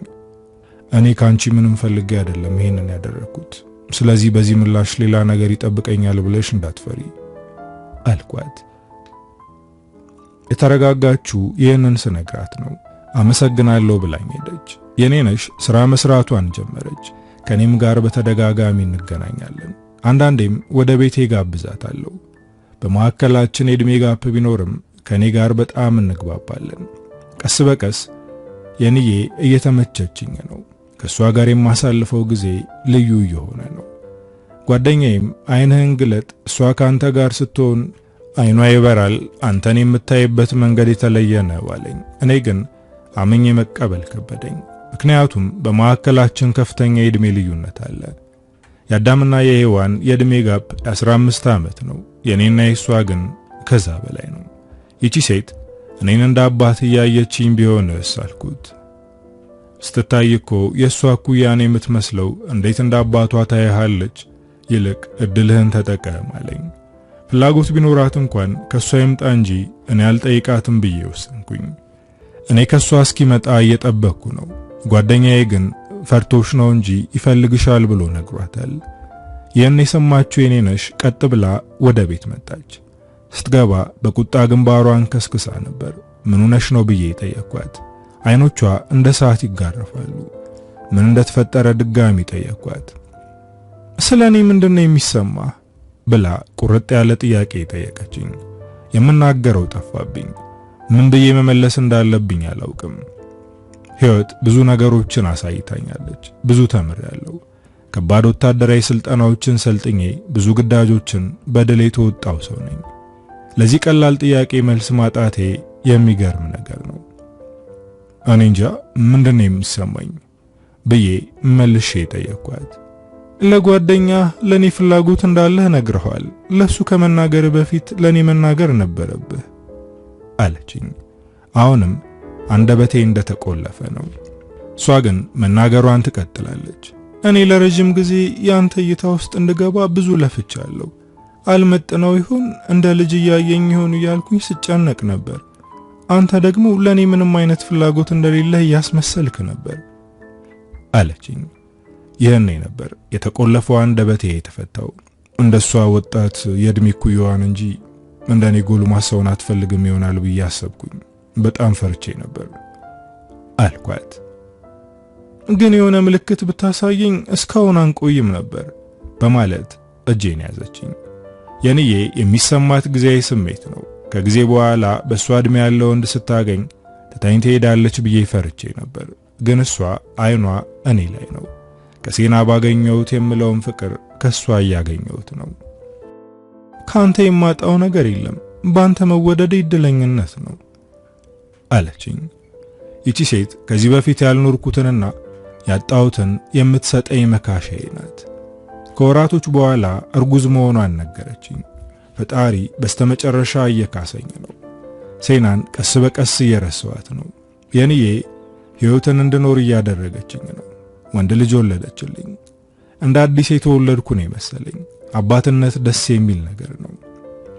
እኔ ካንቺ ምንም ፈልጌ አይደለም ይሄንን ያደረኩት፣ ስለዚህ በዚህ ምላሽ ሌላ ነገር ይጠብቀኛል ብለሽ እንዳትፈሪ አልኳት። የተረጋጋችሁ ይህንን ስነግራት ነው። አመሰግናለሁ ብላኝ ሄደች። የኔነሽ ስራ መስራቷን ጀመረች። ከኔም ጋር በተደጋጋሚ እንገናኛለን። አንዳንዴም ወደ ቤቴ ጋብዛታለሁ። በመካከላችን የእድሜ ጋፕ ቢኖርም ከኔ ጋር በጣም እንግባባለን። ቀስ በቀስ የኔዬ እየተመቸችኝ ነው። ከሷ ጋር የማሳልፈው ጊዜ ልዩ እየሆነ ነው። ጓደኛዬም አይንህን ግለጥ፣ እሷ ካንተ ጋር ስትሆን አይኗ ይበራል፣ አንተን የምታይበት መንገድ የተለየ ነው አለኝ። እኔ ግን አምኜ መቀበል ከበደኝ። ምክንያቱም በመካከላችን ከፍተኛ የዕድሜ ልዩነት አለ። የአዳምና የሔዋን የዕድሜ ጋፕ 15 ዓመት ነው። የኔና የሷ ግን ከዛ በላይ ነው። ይቺ ሴት እኔን እንደ አባት እያየችኝ ቢሆንስ አልኩት። ስትታይ እኮ የሷ እኩያን የምትመስለው እንዴት እንደ አባቷ ታያለች። ይልቅ እድልህን ተጠቀም አለኝ። ፍላጎት ቢኖራት እንኳን ከሷ ይምጣ እንጂ እኔ አልጠይቃትም ብዬ ወሰንኩኝ። እኔ ከሷ እስኪመጣ እየጠበቅኩ ነው። ጓደኛዬ ግን ፈርቶሽ ነው እንጂ ይፈልግሻል ብሎ ነግሯታል። ይህን የሰማችው የኔነሽ ቀጥ ብላ ወደ ቤት መጣች። ስትገባ በቁጣ ግንባሯን ከስክሳ ነበር። ምን ሆነሽ ነው ብዬ ጠየቅኳት። አይኖቿ እንደ ሰዓት ይጋረፋሉ። ምን እንደተፈጠረ ድጋሚ ጠየቅኳት። ስለኔ ምንድነው የሚሰማ ብላ ቁርጥ ያለ ጥያቄ ጠየቀችኝ። የምናገረው ጠፋብኝ። ምን ብዬ መመለስ እንዳለብኝ አላውቅም። ሕይወት ብዙ ነገሮችን አሳይታኛለች። ብዙ ተምሬያለሁ። ከባድ ወታደራዊ ስልጠናዎችን ሰልጥኜ ብዙ ግዳጆችን በድል የተወጣው ሰው ነኝ። ለዚህ ቀላል ጥያቄ መልስ ማጣቴ የሚገርም ነገር ነው። እኔ እንጃ ምንድነው የሚሰማኝ ብዬ መልሼ ጠየቅኳት። ለጓደኛ ለኔ ፍላጎት እንዳለህ ነግረዋል። ለሱ ከመናገር በፊት ለኔ መናገር ነበረብህ አለችኝ። አሁንም አንደበቴ እንደተቆለፈ ነው። እሷ ግን መናገሯን ትቀጥላለች። እኔ ለረጅም ጊዜ ያንተ እይታ ውስጥ እንድገባ ብዙ ለፍቻለሁ። አልመጥነው ይሁን እንደ ልጅ እያየኝ ይሁን እያልኩኝ ስጨነቅ ነበር። አንተ ደግሞ ለኔ ምንም አይነት ፍላጎት እንደሌለህ ያስመሰልክ ነበር አለችኝ። ይህኔ ነበር የተቆለፈው አንደበቴ የተፈታው። እንደሷ ወጣት የእድሜ ኩያዋን እንጂ እንደኔ ጎልማሳውን አትፈልግም ይሆናል ብዬ አሰብኩኝ። በጣም ፈርቼ ነበር አልኳት። ግን የሆነ ምልክት ብታሳየኝ እስካሁን አንቆይም ነበር በማለት እጄን ያዘችኝ። የኔ የሚሰማት ጊዜያዊ ስሜት ነው። ከጊዜ በኋላ በሷ እድሜ ያለው ወንድ ስታገኝ ትታኝ ትሄዳለች ብዬ ፈርቼ ነበር። ግን እሷ አይኗ እኔ ላይ ነው። ከሴና ባገኘሁት የምለውን ፍቅር ከሷ እያገኘሁት ነው። ካንተ የማጣው ነገር የለም፣ ባንተ መወደድ እድለኝነት ነው አለችኝ። ይቺ ሴት ከዚህ በፊት ያልኖርኩትንና ያጣሁትን የምትሰጠኝ መካሻዬ ናት። ከወራቶች በኋላ እርጉዝ መሆኗን ነገረችኝ። ፈጣሪ በስተመጨረሻ እየካሰኝ ነው። ሴናን ቀስ በቀስ እየረሳኋት ነው። የኔዬ ሕይወትን እንድኖር እያደረገችኝ ነው። ወንድ ልጅ ወለደችልኝ። እንደ አዲስ የተወለድኩ ነው መሰለኝ። አባትነት ደስ የሚል ነገር ነው።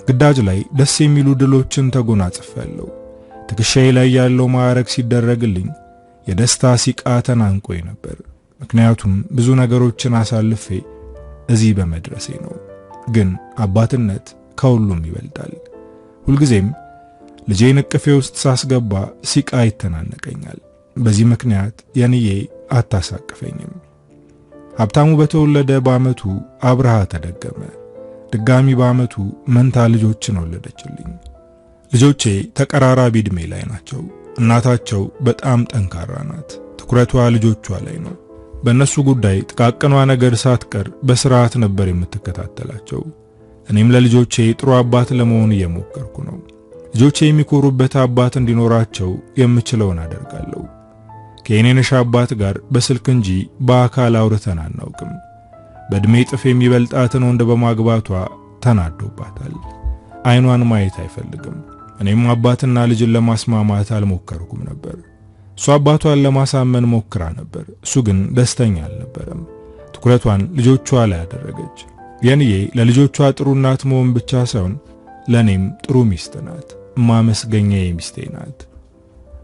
ግዳጅ ላይ ደስ የሚሉ ድሎችን ተጎናጽፌያለሁ። ትከሻዬ ላይ ያለው ማዕረግ ሲደረግልኝ የደስታ ሲቃ ተናንቆኝ ነበር። ምክንያቱም ብዙ ነገሮችን አሳልፌ እዚህ በመድረሴ ነው። ግን አባትነት ከሁሉም ይበልጣል። ሁልጊዜም ልጄን እቅፌ ውስጥ ሳስገባ ሲቃ ይተናነቀኛል። በዚህ ምክንያት የኔዬ አታሳቅፈኝም። ሀብታሙ በተወለደ በዓመቱ አብርሃ ተደገመ። ድጋሚ በዓመቱ መንታ ልጆችን ወለደችልኝ። ልጆቼ ተቀራራቢ ዕድሜ ላይ ናቸው። እናታቸው በጣም ጠንካራ ናት። ትኩረቷ ልጆቿ ላይ ነው። በእነሱ ጉዳይ ጥቃቅኗ ነገር ሳትቀር በስርዓት ነበር የምትከታተላቸው። እኔም ለልጆቼ ጥሩ አባት ለመሆን እየሞከርኩ ነው። ልጆቼ የሚኮሩበት አባት እንዲኖራቸው የምችለውን አደርጋለሁ። ከየኔነሽ አባት ጋር በስልክ እንጂ በአካል አውርተን አናውቅም። በእድሜ ጥፍ የሚበልጣትን ወንድ በማግባቷ ተናዶባታል። አይኗን ማየት አይፈልግም። እኔም አባትና ልጅን ለማስማማት አልሞከርኩም ነበር። እሱ አባቷን ለማሳመን ሞክራ ነበር። እሱ ግን ደስተኛ አልነበረም። ትኩረቷን ልጆቿ ላይ አደረገች። የኔዬ ለልጆቿ ጥሩ እናት መሆን ብቻ ሳይሆን ለኔም ጥሩ ሚስት ናት። ማመስገኛዬ ሚስቴ ናት።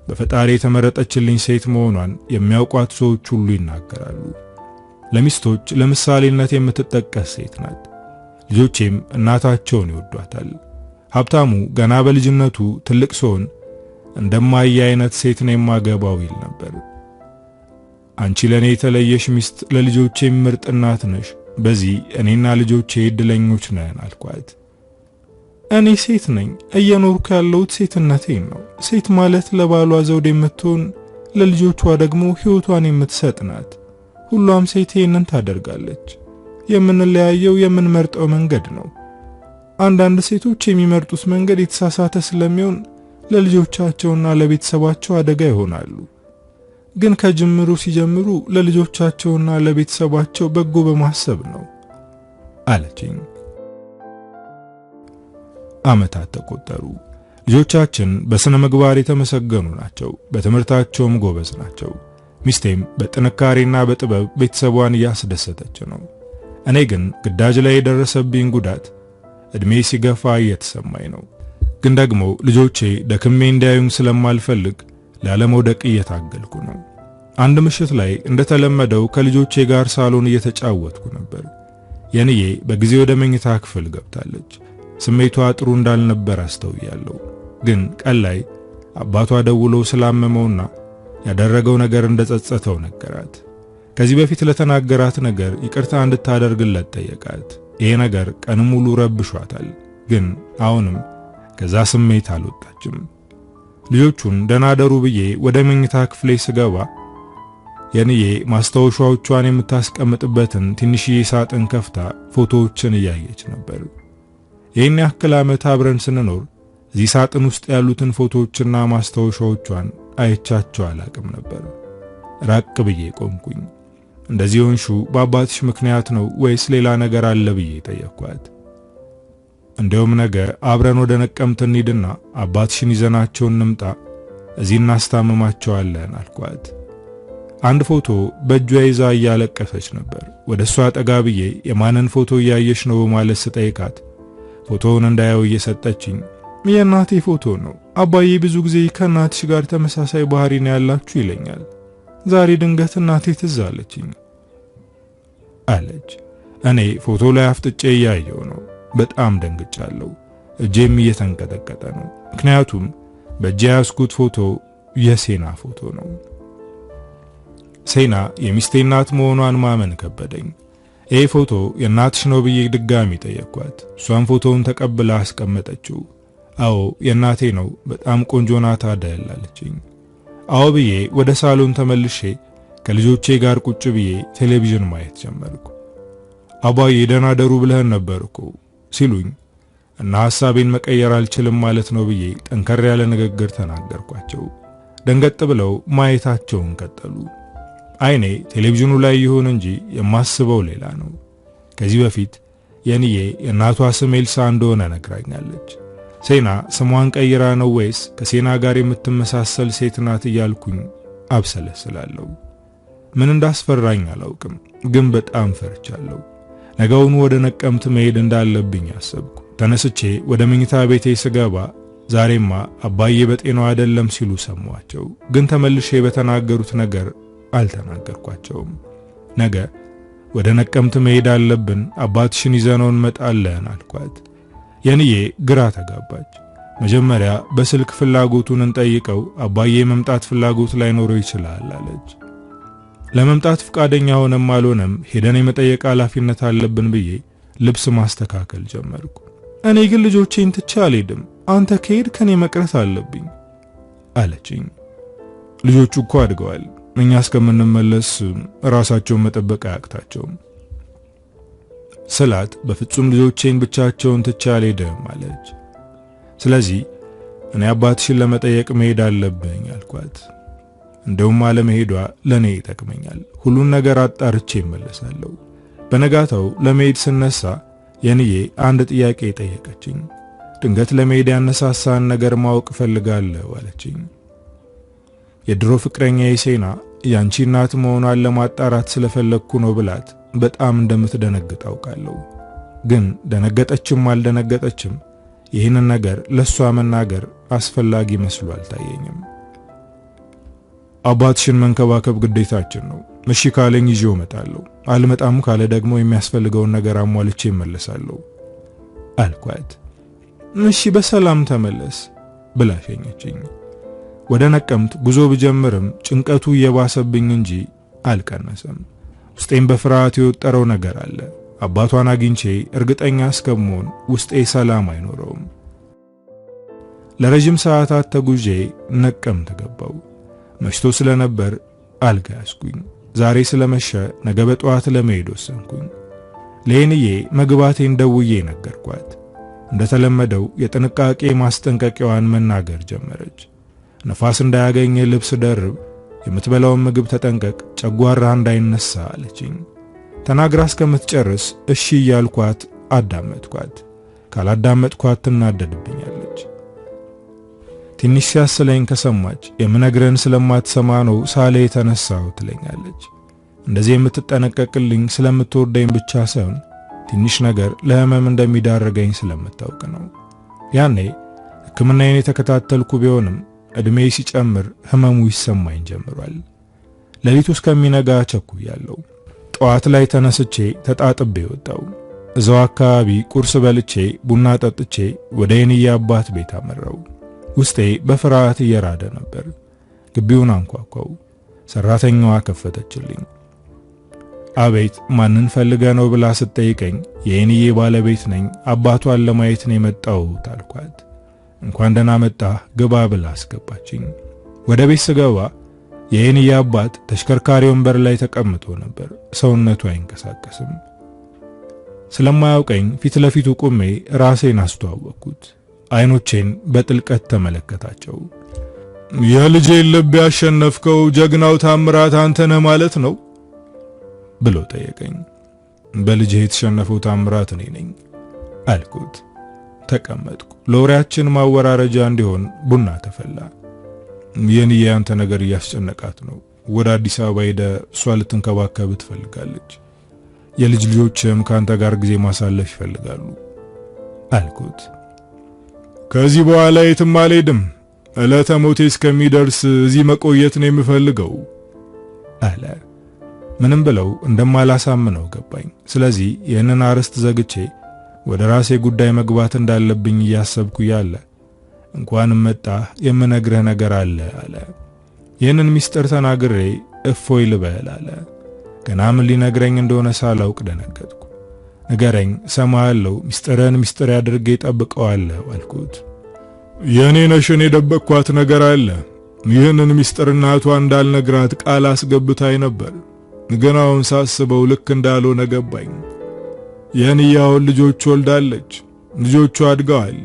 በፈጣሪ የተመረጠችልኝ ሴት መሆኗን የሚያውቋት ሰዎች ሁሉ ይናገራሉ። ለሚስቶች ለምሳሌነት የምትጠቀስ ሴት ናት። ልጆቼም እናታቸውን ይወዷታል። ሀብታሙ ገና በልጅነቱ ትልቅ ሰውን እንደማየ አይነት ሴት ነው የማገባው ይል ነበር። አንቺ ለኔ የተለየሽ ሚስት፣ ለልጆቼ ምርጥ እናት ነሽ። በዚህ እኔና ልጆቼ እድለኞች ነን አልኳት። እኔ ሴት ነኝ፣ እየኖርኩ ያለሁት ሴትነቴን ነው። ሴት ማለት ለባሏ ዘውድ የምትሆን ለልጆቿ ደግሞ ሕይወቷን የምትሰጥ ናት። ሁሏም ሴት ይህንን ታደርጋለች። የምንለያየው የምንመርጠው መንገድ ነው። አንዳንድ ሴቶች የሚመርጡት መንገድ የተሳሳተ ስለሚሆን ለልጆቻቸውና ለቤተሰባቸው አደጋ ይሆናሉ። ግን ከጅምሩ ሲጀምሩ ለልጆቻቸውና ለቤተሰባቸው በጎ በማሰብ ነው አለችኝ። ዓመታት ተቆጠሩ። ልጆቻችን በስነ ምግባር የተመሰገኑ ናቸው፣ በትምህርታቸውም ጎበዝ ናቸው። ሚስቴም በጥንካሬና በጥበብ ቤተሰቧን እያስደሰተች ነው። እኔ ግን ግዳጅ ላይ የደረሰብኝ ጉዳት እድሜ ሲገፋ እየተሰማኝ ነው። ግን ደግሞ ልጆቼ ደክሜ እንዲያዩኝ ስለማልፈልግ ላለመውደቅ እየታገልኩ ነው። አንድ ምሽት ላይ እንደተለመደው ከልጆቼ ጋር ሳሎን እየተጫወትኩ ነበር። የንዬ በጊዜ ወደ መኝታ ክፍል ገብታለች። ስሜቷ ጥሩ እንዳልነበር አስተውያለሁ። ግን ቀን ላይ አባቷ ደውሎ ስላመመውና ያደረገው ነገር እንደጸጸተው ነገራት። ከዚህ በፊት ለተናገራት ነገር ይቅርታ እንድታደርግለት ጠየቃት። ይሄ ነገር ቀን ሙሉ ረብሿታል። ግን አሁንም ከዛ ስሜት አልወጣችም። ልጆቹን ደናደሩ ብዬ ወደ መኝታ ክፍሌ ስገባ የንዬ ማስታወሻዎቿን የምታስቀምጥበትን ትንሽዬ ሳጥን ከፍታ ፎቶዎችን እያየች ነበር። ይህን ያክል ዓመት አብረን ስንኖር እዚህ ሳጥን ውስጥ ያሉትን ፎቶዎችና ማስታወሻዎቿን አይቻቸው አላቅም ነበር። ራቅ ብዬ ቆምኩኝ። እንደዚህ ሆንሹ በአባትሽ ምክንያት ነው ወይስ ሌላ ነገር አለ ብዬ ጠየቅኳት። እንደውም ነገ አብረን ወደ ነቀምት እንሂድና አባትሽን ይዘናቸው እንምጣ፣ እዚህ እናስታምማቸዋለን አልኳት። አንድ ፎቶ በእጇ ይዛ እያለቀሰች ነበር። ወደ እሷ ጠጋ ብዬ የማንን ፎቶ እያየሽ ነው በማለት ስጠይቃት ፎቶውን እንዳየው እየሰጠችኝ የእናቴ ፎቶ ነው፣ አባዬ ብዙ ጊዜ ከእናትሽ ጋር ተመሳሳይ ባህሪ ነው ያላችሁ ይለኛል። ዛሬ ድንገት እናቴ ትዝ አለችኝ አለች። እኔ ፎቶ ላይ አፍጥጬ እያየው ነው። በጣም ደንግጫለሁ። እጄም እየተንቀጠቀጠ ነው። ምክንያቱም በእጄ ያስኩት ፎቶ የሴና ፎቶ ነው። ሴና የሚስቴ እናት መሆኗን ማመን ከበደኝ። ይሄ ፎቶ የእናትሽ ነው ብዬ ድጋሚ ጠየቅኳት። እሷን ፎቶውን ተቀብላ አስቀመጠችው። አዎ የእናቴ ነው፣ በጣም ቆንጆ ናት አይደል አለችኝ። አዎ ብዬ ወደ ሳሎን ተመልሼ ከልጆቼ ጋር ቁጭ ብዬ ቴሌቪዥን ማየት ጀመርኩ። አባዬ ደህና ደሩ ብለህን ነበር እኮ ሲሉኝ እና ሐሳቤን መቀየር አልችልም ማለት ነው ብዬ ጠንከር ያለ ንግግር ተናገርኳቸው። ደንገጥ ብለው ማየታቸውን ቀጠሉ። አይኔ ቴሌቪዥኑ ላይ ይሁን እንጂ የማስበው ሌላ ነው። ከዚህ በፊት የንዬ የእናቷ ስም ኤልሳ እንደሆነ ነግራኛለች። ሴና ስሟን ቀይራ ነው ወይስ ከሴና ጋር የምትመሳሰል ሴት ናት እያልኩኝ አብሰለስላለሁ። ምን እንዳስፈራኝ አላውቅም፣ ግን በጣም ፈርቻለሁ። ነገውን ወደ ነቀምት መሄድ እንዳለብኝ አሰብኩ። ተነስቼ ወደ መኝታ ቤቴ ስገባ ዛሬማ አባዬ በጤናው አይደለም ሲሉ ሰማቸው። ግን ተመልሼ በተናገሩት ነገር አልተናገርኳቸውም። ነገ ወደ ነቀምት መሄድ አለብን፣ አባትሽን ይዘነው እንመጣለን አልኳት። የንዬ ግራ ተጋባች። መጀመሪያ በስልክ ፍላጎቱን እንጠይቀው፣ አባዬ መምጣት ፍላጎት ላይኖረው ይችላል አለች። ለመምጣት ፍቃደኛ ሆነም አልሆነም ሄደን የመጠየቅ ኃላፊነት አለብን ብዬ ልብስ ማስተካከል ጀመርኩ። እኔ ግን ልጆቼን ትቼ አልሄድም፣ አንተ ከሄድ ከኔ መቅረት አለብኝ አለችኝ። ልጆቹ እኮ አድገዋል፣ እኛ እስከምንመለስ ራሳቸውን መጠበቅ አያቅታቸውም ስላት በፍጹም ልጆቼን ብቻቸውን ትቼ አልሄድም አለች። ስለዚህ እኔ አባትሽን ለመጠየቅ መሄድ አለብኝ አልኳት። እንደውም አለመሄዷ ለኔ ይጠቅመኛል፣ ሁሉን ነገር አጣርቼ እመለሳለሁ። በነጋታው ለመሄድ ስነሳ የንዬ አንድ ጥያቄ ጠየቀችኝ። ድንገት ለመሄድ ያነሳሳን ነገር ማወቅ ፈልጋለሁ አለችኝ። የድሮ ፍቅረኛዬ ሴና ያንቺ እናት መሆኗን ለማጣራት ስለፈለግኩ ነው ብላት በጣም እንደምትደነግጥ አውቃለሁ። ግን ደነገጠችም አልደነገጠችም ይህንን ነገር ለሷ መናገር አስፈላጊ መስሎ አልታየኝም። አባትሽን መንከባከብ ግዴታችን ነው። እሺ ካለኝ ይዤው እመጣለሁ፣ አልመጣም ካለ ደግሞ የሚያስፈልገውን ነገር አሟልቼ እመለሳለሁ አልኳት። እሺ በሰላም ተመለስ ብላ ሸኘችኝ። ወደ ነቀምት ጉዞ ብጀምርም ጭንቀቱ እየባሰብኝ እንጂ አልቀነሰም። ውስጤን በፍርሃት የወጠረው ነገር አለ። አባቷን አግኝቼ እርግጠኛ እስከምሆን ውስጤ ሰላም አይኖረውም። ለረጅም ሰዓታት ተጉዤ ነቀምት ገባው። መሽቶ ስለነበር አልጋ ያዝኩኝ። ዛሬ ስለመሸ ነገ በጠዋት ለመሄድ ወሰንኩኝ። ለኔዬ መግባቴን ደውዬ ነገርኳት። እንደተለመደው የጥንቃቄ ማስጠንቀቂያዋን መናገር ጀመረች። ነፋስ እንዳያገኝ ልብስ ደርብ፣ የምትበላውን ምግብ ተጠንቀቅ፣ ጨጓራ እንዳይነሳ አለችኝ። ተናግራ እስከምትጨርስ እሺ እያልኳት አዳመጥኳት። ካላዳመጥኳት ትናደድብኛለች። ትንሽ ሲያስለኝ ከሰማች የምነግረን ስለማትሰማ ነው ሳሌ የተነሳው ትለኛለች። እንደዚህ የምትጠነቀቅልኝ ስለምትወደኝ ብቻ ሳይሆን ትንሽ ነገር ለህመም እንደሚዳርገኝ ስለምታውቅ ነው። ያኔ ሕክምናዬን የተከታተልኩ ቢሆንም እድሜ ሲጨምር ህመሙ ይሰማኝ ጀምሯል። ሌሊቱ እስከሚነጋ ቸኩያለሁ። ጠዋት ላይ ተነስቼ ተጣጥቤ ወጣው። እዛው አካባቢ ቁርስ በልቼ ቡና ጠጥቼ ወደ የኔዬ አባት ቤት አመራው። ውስጤ በፍርሃት እየራደ ነበር። ግቢውን አንኳኳው። ሰራተኛዋ ከፈተችልኝ። አቤት፣ ማንን ፈልገ ነው ብላ ስትጠይቀኝ የኔዬ ባለቤት ነኝ፣ አባቷን ለማየት ነው የመጣሁት አልኳት። እንኳን ደህና መጣህ ግባ ብላ አስገባችኝ። ወደ ቤት ስገባ የኔዬ አባት ተሽከርካሪ ወንበር ላይ ተቀምጦ ነበር። ሰውነቱ አይንቀሳቀስም። ስለማያውቀኝ ፊት ለፊቱ ቆሜ ራሴን አስተዋወቅኩት። አይኖቼን በጥልቀት ተመለከታቸው። የልጄን ልብ ያሸነፍከው ጀግናው ታምራት አንተ ነህ ማለት ነው ብሎ ጠየቀኝ። በልጄ የተሸነፈው ታምራት እኔ ነኝ አልኩት። ተቀመጥኩ። ለወሬያችን ማወራረጃ እንዲሆን ቡና ተፈላ። የኔዬ አንተ ነገር እያስጨነቃት ነው። ወደ አዲስ አበባ ሄደ እሷ ልትንከባከብ ትፈልጋለች። የልጅ ልጆችም ካንተ ጋር ጊዜ ማሳለፍ ይፈልጋሉ አልኩት። ከዚህ በኋላ የትም አልሄድም፣ ዕለተ ሞቴ እስከሚደርስ እዚህ መቆየት ነው የምፈልገው አለ። ምንም ብለው እንደማላሳምነው ገባኝ። ስለዚህ ይህንን አርዕስት ዘግቼ ወደ ራሴ ጉዳይ መግባት እንዳለብኝ እያሰብኩ ያለ እንኳንም መጣህ የምነግርህ ነገር አለ አለ። ይህንን ሚስጥር ተናግሬ እፎይ ልበል አለ። ገና ምን ሊነግረኝ እንደሆነ ሳላውቅ ደነገጥኩ። ንገረኝ፣ ሰማሃለሁ፣ ሚስጥርን ሚስጥር ያድርጌ ጠብቀዋለሁ አልኩት። የኔ ነሽን የደበቅኳት ነገር አለ። ይህንን ሚስጥር እናቷ እንዳልነግራት ቃል አስገብታኝ ነበር። ግን አሁን ሳስበው ልክ እንዳልሆነ ገባኝ። የኔዬ አሁን ልጆች ወልዳለች። ልጆቹ አድገዋል።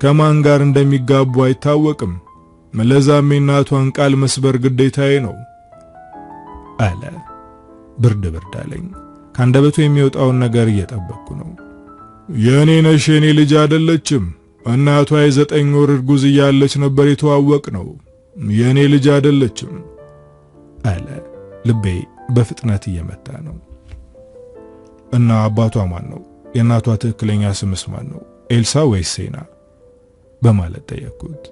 ከማን ጋር እንደሚጋቡ አይታወቅም። ለዛም የእናቷን ቃል መስበር ግዴታዬ ነው አለ። ብርድ ብርድ አለኝ። ካንደበቱ የሚወጣውን ነገር እየጠበቅኩ ነው። የኔ ነሽ የኔ ልጅ አይደለችም። እናቷ የ9 ወር እርጉዝ እያለች ነበር የተዋወቅ ነው። የኔ ልጅ አይደለችም አለ። ልቤ በፍጥነት እየመታ ነው። እና አባቷ ማን ነው? የእናቷ ትክክለኛ ስምስ ማን ነው? ኤልሳ ወይስ ሴና በማለት ጠየቅኩት።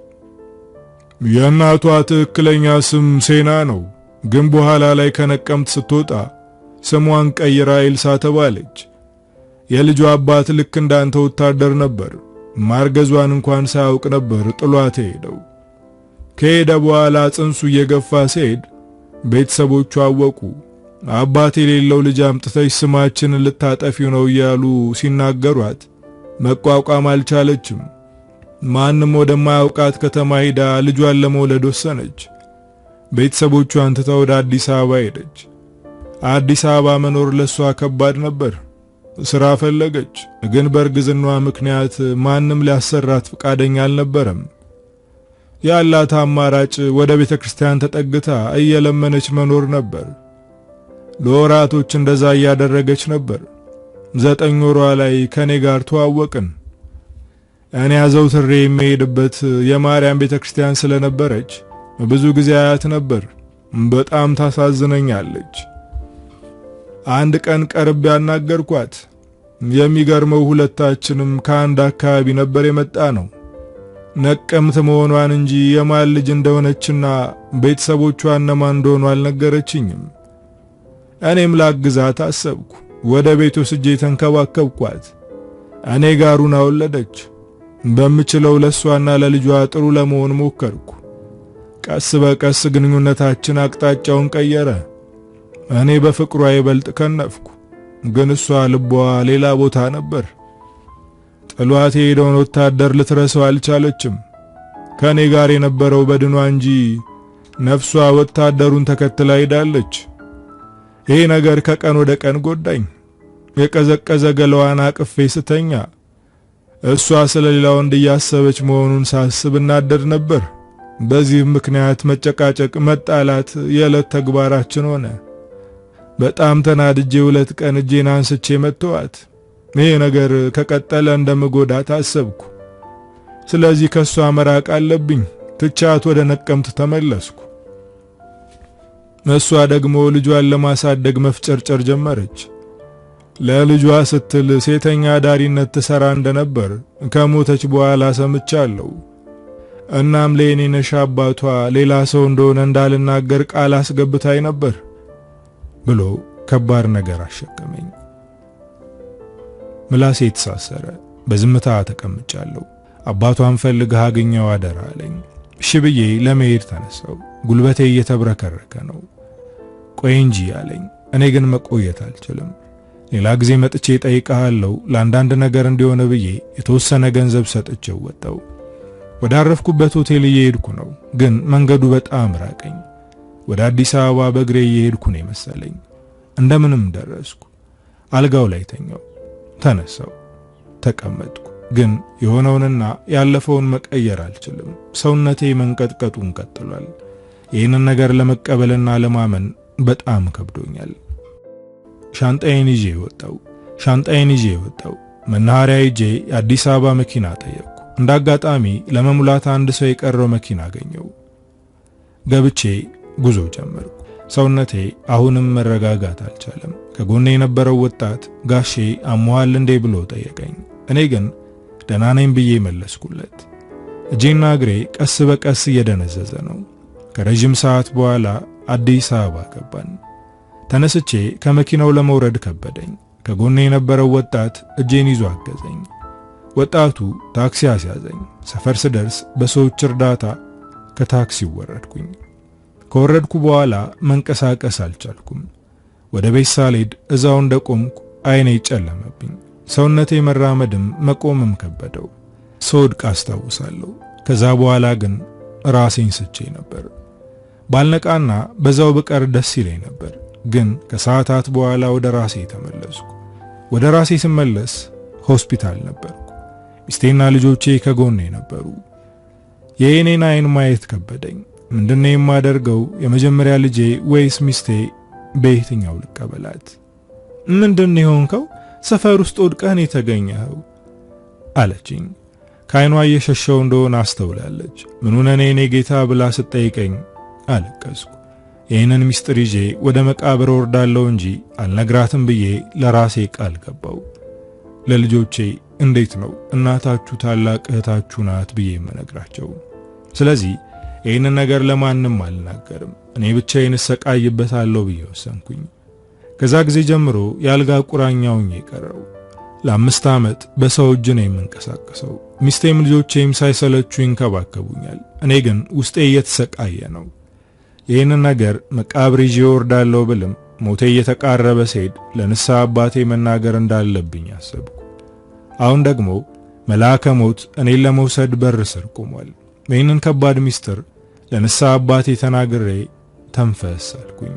የእናቷ ትክክለኛ ስም ሴና ነው፣ ግን በኋላ ላይ ከነቀምት ስትወጣ ስሟን ቀይራ ኤልሳ ተባለች። የልጇ አባት ልክ እንዳንተ ወታደር ነበር። ማርገዟን እንኳን ሳያውቅ ነበር ጥሏት ሄደው። ከሄደ በኋላ ጽንሱ እየገፋ ሲሄድ ቤተሰቦቹ አወቁ። አባት የሌለው ልጅ አምጥተሽ ስማችንን ልታጠፊው ነው እያሉ ሲናገሯት መቋቋም አልቻለችም። ማንም ወደማያውቃት ከተማ ሄዳ ልጇን ለመውለድ ወሰነች። ቤተሰቦቿን ትታ ወደ አዲስ አበባ ሄደች። አዲስ አበባ መኖር ለሷ ከባድ ነበር። ስራ ፈለገች፣ ግን በእርግዝናዋ ምክንያት ማንም ሊያሰራት ፈቃደኛ አልነበረም። ያላት አማራጭ ወደ ቤተክርስቲያን ተጠግታ እየለመነች መኖር ነበር። ለወራቶች እንደዛ እያደረገች ነበር። 9 ወሯ ላይ ከኔ ጋር ተዋወቅን። እኔ አዘውትሬ የሚሄድበት የማርያም ቤተክርስቲያን ስለነበረች ብዙ ጊዜ አያት ነበር። በጣም ታሳዝነኛለች። አንድ ቀን ቀርብ ያናገርኳት። የሚገርመው ሁለታችንም ከአንድ አካባቢ ነበር የመጣ ነው። ነቀምት መሆኗን እንጂ የማን ልጅ እንደሆነችና ቤተሰቦቿ እነማን እንደሆኑ አልነገረችኝም። እኔም ላግዛት አሰብኩ። ወደ ቤቱ ስጄ ተንከባከብኳት። እኔ ጋሩን ወለደች። በምችለው ለሷና ለልጇ ጥሩ ለመሆን ሞከርኩ። ቀስ በቀስ ግንኙነታችን አቅጣጫውን ቀየረ። እኔ በፍቅሯ ይበልጥ ከነፍኩ፣ ግን እሷ ልቧ ሌላ ቦታ ነበር። ጥሏት የሄደውን ወታደር ልትረሳው አልቻለችም። ከኔ ጋር የነበረው በድኗ እንጂ ነፍሷ ወታደሩን ተከትላ ሄዳለች። ይሄ ነገር ከቀን ወደ ቀን ጎዳኝ። የቀዘቀዘ ገላዋን አቅፌ ስተኛ እሷ ስለሌላ ወንድ እያሰበች መሆኑን ሳስብ እናደድ ነበር። በዚህም ምክንያት መጨቃጨቅ፣ መጣላት የዕለት ተግባራችን ሆነ። በጣም ተናድጄ 2 ቀን እጄን አንስቼ መተዋት። ይሄ ነገር ከቀጠለ እንደምጎዳት አሰብኩ። ስለዚህ ከሷ መራቅ አለብኝ። ትቻት ወደ ነቀምት ተመለስኩ። እሷ ደግሞ ልጇን ለማሳደግ መፍጨርጨር ጀመረች። ለልጇ ስትል ሴተኛ ዳሪነት ትሰራ እንደነበር ከሞተች በኋላ ሰምቻለሁ። እናም ለኔነሽ አባቷ ሌላ ሰው እንደሆነ እንዳልናገር ቃል አስገብታኝ ነበር ብሎ ከባድ ነገር አሸከመኝ። ምላሴ ተሳሰረ። በዝምታ ተቀምጫለሁ። አባቷን ፈልገህ አገኘው አደራ አለኝ። እሺ ብዬ ለመሄድ ተነሳው። ጉልበቴ እየተብረከረከ ነው። ቆይ እንጂ አለኝ። እኔ ግን መቆየት አልችልም። ሌላ ጊዜ መጥቼ ጠይቃለሁ ለአንዳንድ ነገር እንዲሆነ ብዬ የተወሰነ ገንዘብ ሰጥቼው ወጣው። ወደ አረፍኩበት ሆቴል እየሄድኩ ነው፣ ግን መንገዱ በጣም ራቀኝ። ወደ አዲስ አበባ በእግሬ እየሄድኩ ነው መሰለኝ። እንደምንም ደረስኩ። አልጋው ላይ ተኛው። ተነሳው፣ ተቀመጥኩ። ግን የሆነውንና ያለፈውን መቀየር አልችልም። ሰውነቴ መንቀጥቀጡን ቀጥሏል። ይህንን ነገር ለመቀበልና ለማመን በጣም ከብዶኛል። ሻንጣዬን ይዤ ወጣው። መናኸሪያ ሄጄ የአዲስ አበባ መኪና ጠየቅኩ። እንዳጋጣሚ ለመሙላት አንድ ሰው የቀረው መኪና አገኘው። ገብቼ ጉዞ ጀመርኩ። ሰውነቴ አሁንም መረጋጋት አልቻለም። ከጎኔ የነበረው ወጣት ጋሼ አሞሃል እንዴ ብሎ ጠየቀኝ። እኔ ግን ደህና ነኝ ብዬ መለስኩለት። እጄና እግሬ ቀስ በቀስ እየደነዘዘ ነው። ከረጅም ሰዓት በኋላ አዲስ አበባ ገባን። ተነስቼ ከመኪናው ለመውረድ ከበደኝ። ከጎኔ የነበረው ወጣት እጄን ይዞ አገዘኝ። ወጣቱ ታክሲ አስያዘኝ። ሰፈር ስደርስ በሰዎች እርዳታ ከታክሲው ወረድኩኝ። ከወረድኩ በኋላ መንቀሳቀስ አልቻልኩም። ወደ ቤት ሳልሄድ እዛው እንደቆምኩ አይኔ ጨለመብኝ። ሰውነቴ መራመድም መቆምም ከበደው። ስወድቅ አስታውሳለሁ። ከዛ በኋላ ግን ራሴን ስቼ ነበር። ባልነቃና በዛው በቀር ደስ ይለኝ ነበር። ግን ከሰዓታት በኋላ ወደ ራሴ ተመለስኩ። ወደ ራሴ ስመለስ ሆስፒታል ነበርኩ። ሚስቴና ልጆቼ ከጎኔ ነበሩ። የኔን አይን ማየት ከበደኝ። ምንድነው የማደርገው? የመጀመሪያ ልጄ ወይስ ሚስቴ? በየትኛው ልቀበላት? ምንድነው የሆንከው? ሰፈር ውስጥ ወድቀህ የተገኘኸው አለችኝ። ከአይኗ እየሸሸው እንደሆነ አስተውላለች። ምን ሆነ የኔ ጌታ ብላ ስትጠይቀኝ አለቀስኩ። ይህንን ሚስጥር ይዤ ወደ መቃብር ወርዳለሁ እንጂ አልነግራትም ብዬ ለራሴ ቃል ገባው። ለልጆቼ እንዴት ነው እናታችሁ ታላቅ እህታችሁ ናት ብዬ የምነግራቸው? ስለዚህ ይህንን ነገር ለማንም አልናገርም። እኔ ብቻዬን እሰቃይበታለሁ ብዬ ወሰንኩኝ። ከዛ ጊዜ ጀምሮ የአልጋ ቁራኛውኝ የቀረው። ለ5 ዓመት በሰው እጅ ነው የምንቀሳቀሰው። ሚስቴም ልጆቼም ሳይሰለቹ ይንከባከቡኛል። እኔ ግን ውስጤ እየተሰቃየ ነው። ይህንን ነገር መቃብር ይዤ ወርዳለሁ ብልም ሞቴ እየተቃረበ ሲሄድ ለንስሐ አባቴ መናገር እንዳለብኝ አሰብኩ። አሁን ደግሞ መልአከ ሞት እኔን ለመውሰድ በር ስር ቆሟል። ይህንን ከባድ ሚስጥር ለንስሐ አባቴ ተናግሬ ተንፈስ አልኩኝ።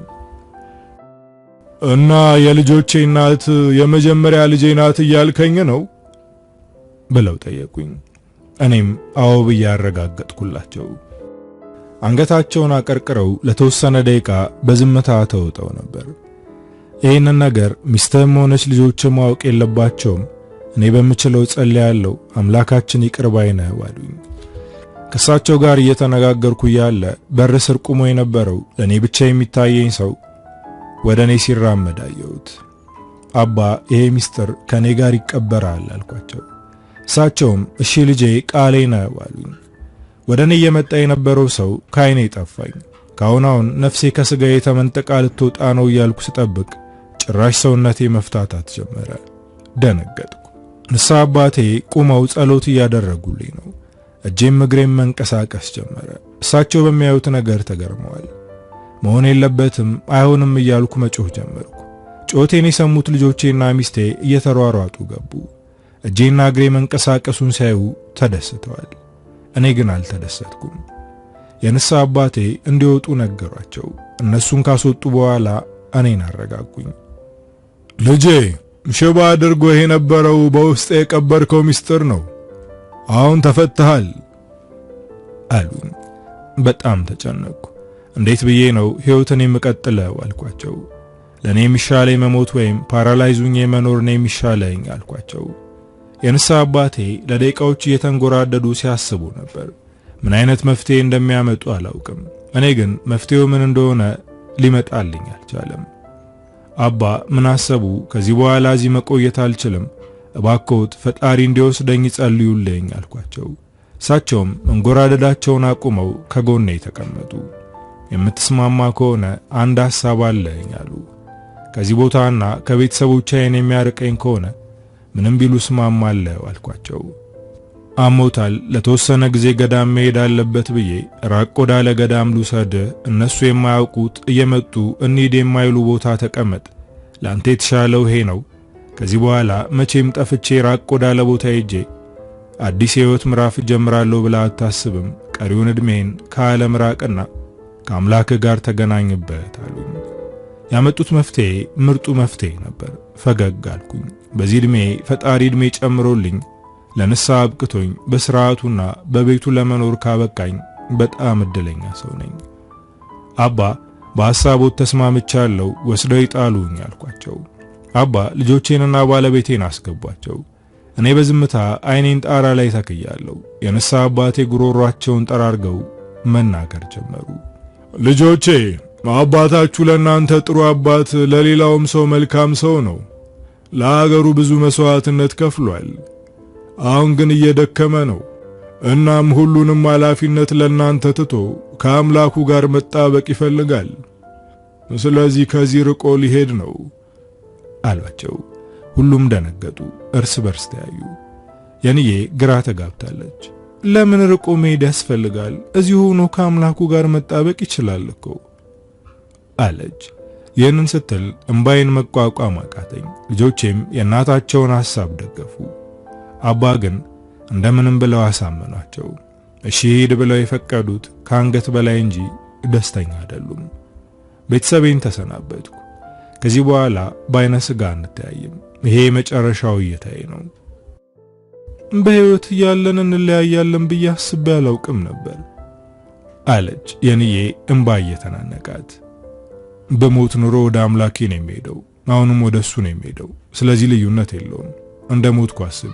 እና የልጆቼ እናት የመጀመሪያ ልጄ ናት እያልከኝ ነው ብለው ጠየቁኝ። እኔም አዎ ብዬ አረጋገጥኩላቸው። አንገታቸውን አቀርቅረው ለተወሰነ ደቂቃ በዝምታ ተውጠው ነበር። ይህንን ነገር ሚስትም ሆነች ልጆች ማወቅ የለባቸውም፣ እኔ በምችለው ጸልያለሁ፣ አምላካችን ይቅር ባይ ነው አሉኝ። ከሳቸው ጋር እየተነጋገርኩ ያለ በር ስር ቆሞ የነበረው ለኔ ብቻ የሚታየኝ ሰው ወደ እኔ ሲራመድ አየሁት። አባ ይሄ ሚስጥር ከኔ ጋር ይቀበራል አልኳቸው። እሳቸውም እሺ ልጄ ቃሌ ነው አሉኝ። ወደ እኔ እየመጣ የነበረው ሰው ከዓይኔ ጠፋኝ። ካሁን ነፍሴ ከስጋዬ ተመንጠቃ ልትወጣ ነው እያልኩ ስጠብቅ ጭራሽ ሰውነቴ መፍታታት ጀመረ። ደነገጥኩ። ንስሐ አባቴ ቁመው ጸሎት እያደረጉልኝ ነው። እጄም እግሬም መንቀሳቀስ ጀመረ። እሳቸው በሚያዩት ነገር ተገርመዋል። መሆን የለበትም አይሆንም እያልኩ መጮህ ጀመርኩ። ጮቴን የሰሙት ልጆቼና ሚስቴ እየተሯሯጡ ገቡ። እጄና እግሬ መንቀሳቀሱን ሲያዩ ተደስተዋል። እኔ ግን አልተደሰትኩም። የንስሐ አባቴ እንዲወጡ ነገሯቸው። እነሱን ካስወጡ በኋላ እኔን አረጋጉኝ። ልጄ ሽባ አድርጎ የነበረው በውስጥ የቀበርከው ሚስጥር ነው። አሁን ተፈተሃል አሉኝ። በጣም ተጨነቅኩ። እንዴት ብዬ ነው ሕይወትን የምቀጥለው አልኳቸው። ለኔ የሚሻለኝ መሞት ወይም ፓራላይዙኝ መኖር ነው የሚሻለኝ አልኳቸው። የንስሐ አባቴ ለደቂቃዎች እየተንጎራደዱ ሲያስቡ ነበር። ምን አይነት መፍትሄ እንደሚያመጡ አላውቅም። እኔ ግን መፍትሄው ምን እንደሆነ ሊመጣልኝ አልቻለም። አባ ምን አሰቡ? ከዚህ በኋላ እዚህ መቆየት አልችልም፣ እባክዎት ፈጣሪ እንዲወስደኝ ጸልዩልኝ አልኳቸው። እሳቸውም እንጎራደዳቸውን አቁመው ከጎኔ ተቀመጡ። የምትስማማ ከሆነ አንድ ሐሳብ አለኝ አሉ። ከዚህ ቦታና ከቤተሰቦቼን የሚያርቀኝ ከሆነ ምንም ቢሉ እስማማለሁ አልኳቸው። አሞታል፣ ለተወሰነ ጊዜ ገዳም መሄድ አለበት ብዬ ራቅ ወዳለ ገዳም ልውሰድ፣ እነሱ የማያውቁት እየመጡ እንሂድ የማይሉ ቦታ ተቀመጥ፣ ላንተ የተሻለው ይሄ ነው። ከዚህ በኋላ መቼም ጠፍቼ ራቅ ወዳለ ቦታ ሄጄ አዲስ የሕይወት ምዕራፍ ጀምራለሁ ብላ አታስብም። ቀሪውን ዕድሜን ከዓለም ራቅና ከአምላክ ጋር ተገናኝበት አሉኝ። ያመጡት መፍትሄ ምርጡ መፍትሄ ነበር። ፈገግ አልኩኝ። በዚህ ዕድሜ ፈጣሪ ዕድሜ ጨምሮልኝ ለንስሐ አብቅቶኝ በስርዓቱና በቤቱ ለመኖር ካበቃኝ በጣም እድለኛ ሰው ነኝ። አባ በሐሳቦት ተስማምቻለሁ፣ ወስደው ይጣሉኝ አልኳቸው። አባ ልጆቼንና ባለቤቴን አስገቧቸው። እኔ በዝምታ አይኔን ጣራ ላይ ተክያለሁ። የንስሐ አባቴ ጉሮሯቸውን ጠራርገው መናገር ጀመሩ። ልጆቼ፣ አባታችሁ ለእናንተ ጥሩ አባት፣ ለሌላውም ሰው መልካም ሰው ነው። ለአገሩ ብዙ መስዋዕትነት ከፍሏል። አሁን ግን እየደከመ ነው። እናም ሁሉንም ኃላፊነት ለእናንተ ትቶ ከአምላኩ ጋር መጣበቅ ይፈልጋል። ስለዚህ ከዚህ ርቆ ሊሄድ ነው አሏቸው። ሁሉም ደነገጡ፣ እርስ በርስ ተያዩ። የንዬ ግራ ተጋብታለች። ለምን ርቆ መሄድ ያስፈልጋል? እዚሁ ሆኖ ከአምላኩ ጋር መጣበቅ ይችላል እኮ አለች። ይህንን ስትል እምባይን መቋቋም አቃተኝ። ልጆቼም የእናታቸውን ሐሳብ ደገፉ። አባ ግን እንደምንም ብለው አሳመኗቸው። እሺ ሂድ ብለው የፈቀዱት ከአንገት በላይ እንጂ ደስተኛ አይደሉም። ቤተሰቤን ተሰናበትኩ። ከዚህ በኋላ በአይነ ሥጋ አንተያይም። ይሄ መጨረሻው እይታዬ ነው። በሕይወት እያለን እንለያያለን ብዬ አስቤ አላውቅም ነበር አለች የንዬ እምባ እየተናነቃት። በሞት ኑሮ ወደ አምላኬ ነው የሚሄደው፣ አሁንም ወደ እሱ ነው የሚሄደው። ስለዚህ ልዩነት የለውም። እንደ ሞትኩ አስቢ።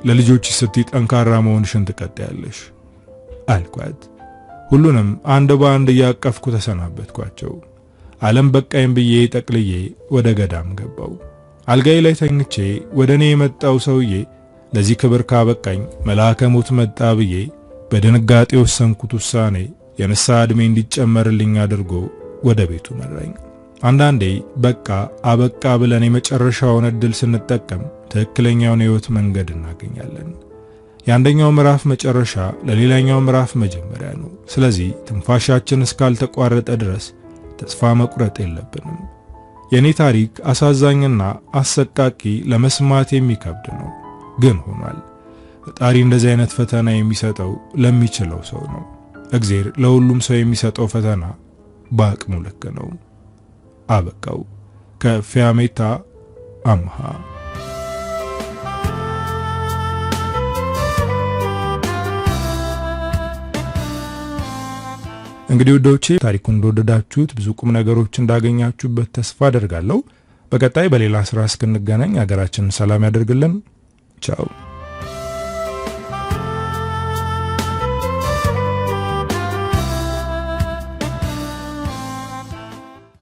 ለልጆች ስትይ ጠንካራ መሆንሽን ትቀጥያለሽ አልኳት። ሁሉንም አንድ በአንድ እያቀፍኩ ተሰናበትኳቸው። ዓለም በቃኝ ብዬ ጠቅልዬ ወደ ገዳም ገባው። አልጋዬ ላይ ተኝቼ ወደ እኔ የመጣው ሰውዬ ለዚህ ክብር ካበቃኝ መልአከ ሞት መጣ ብዬ በድንጋጤ ወሰንኩት ውሳኔ የንስሐ ዕድሜ እንዲጨመርልኝ አድርጎ ወደ ቤቱ መራኝ። አንዳንዴ በቃ አበቃ ብለን የመጨረሻውን ዕድል ስንጠቀም ትክክለኛውን የሕይወት መንገድ እናገኛለን። የአንደኛው ምዕራፍ መጨረሻ ለሌላኛው ምዕራፍ መጀመሪያ ነው። ስለዚህ ትንፋሻችን እስካልተቋረጠ ድረስ ተስፋ መቁረጥ የለብንም። የኔ ታሪክ አሳዛኝና አሰቃቂ፣ ለመስማት የሚከብድ ነው፣ ግን ሆኗል። ፈጣሪ እንደዚህ አይነት ፈተና የሚሰጠው ለሚችለው ሰው ነው። እግዚአብሔር ለሁሉም ሰው የሚሰጠው ፈተና በአቅሙ ልክ ነው። አበቃው። ከፊያሜታ አምሃ። እንግዲህ ወዶቼ ታሪኩን እንደወደዳችሁት ብዙ ቁም ነገሮች እንዳገኛችሁበት ተስፋ አደርጋለሁ። በቀጣይ በሌላ ስራ እስክንገናኝ ሀገራችንን ሰላም ያደርግልን። ቻው።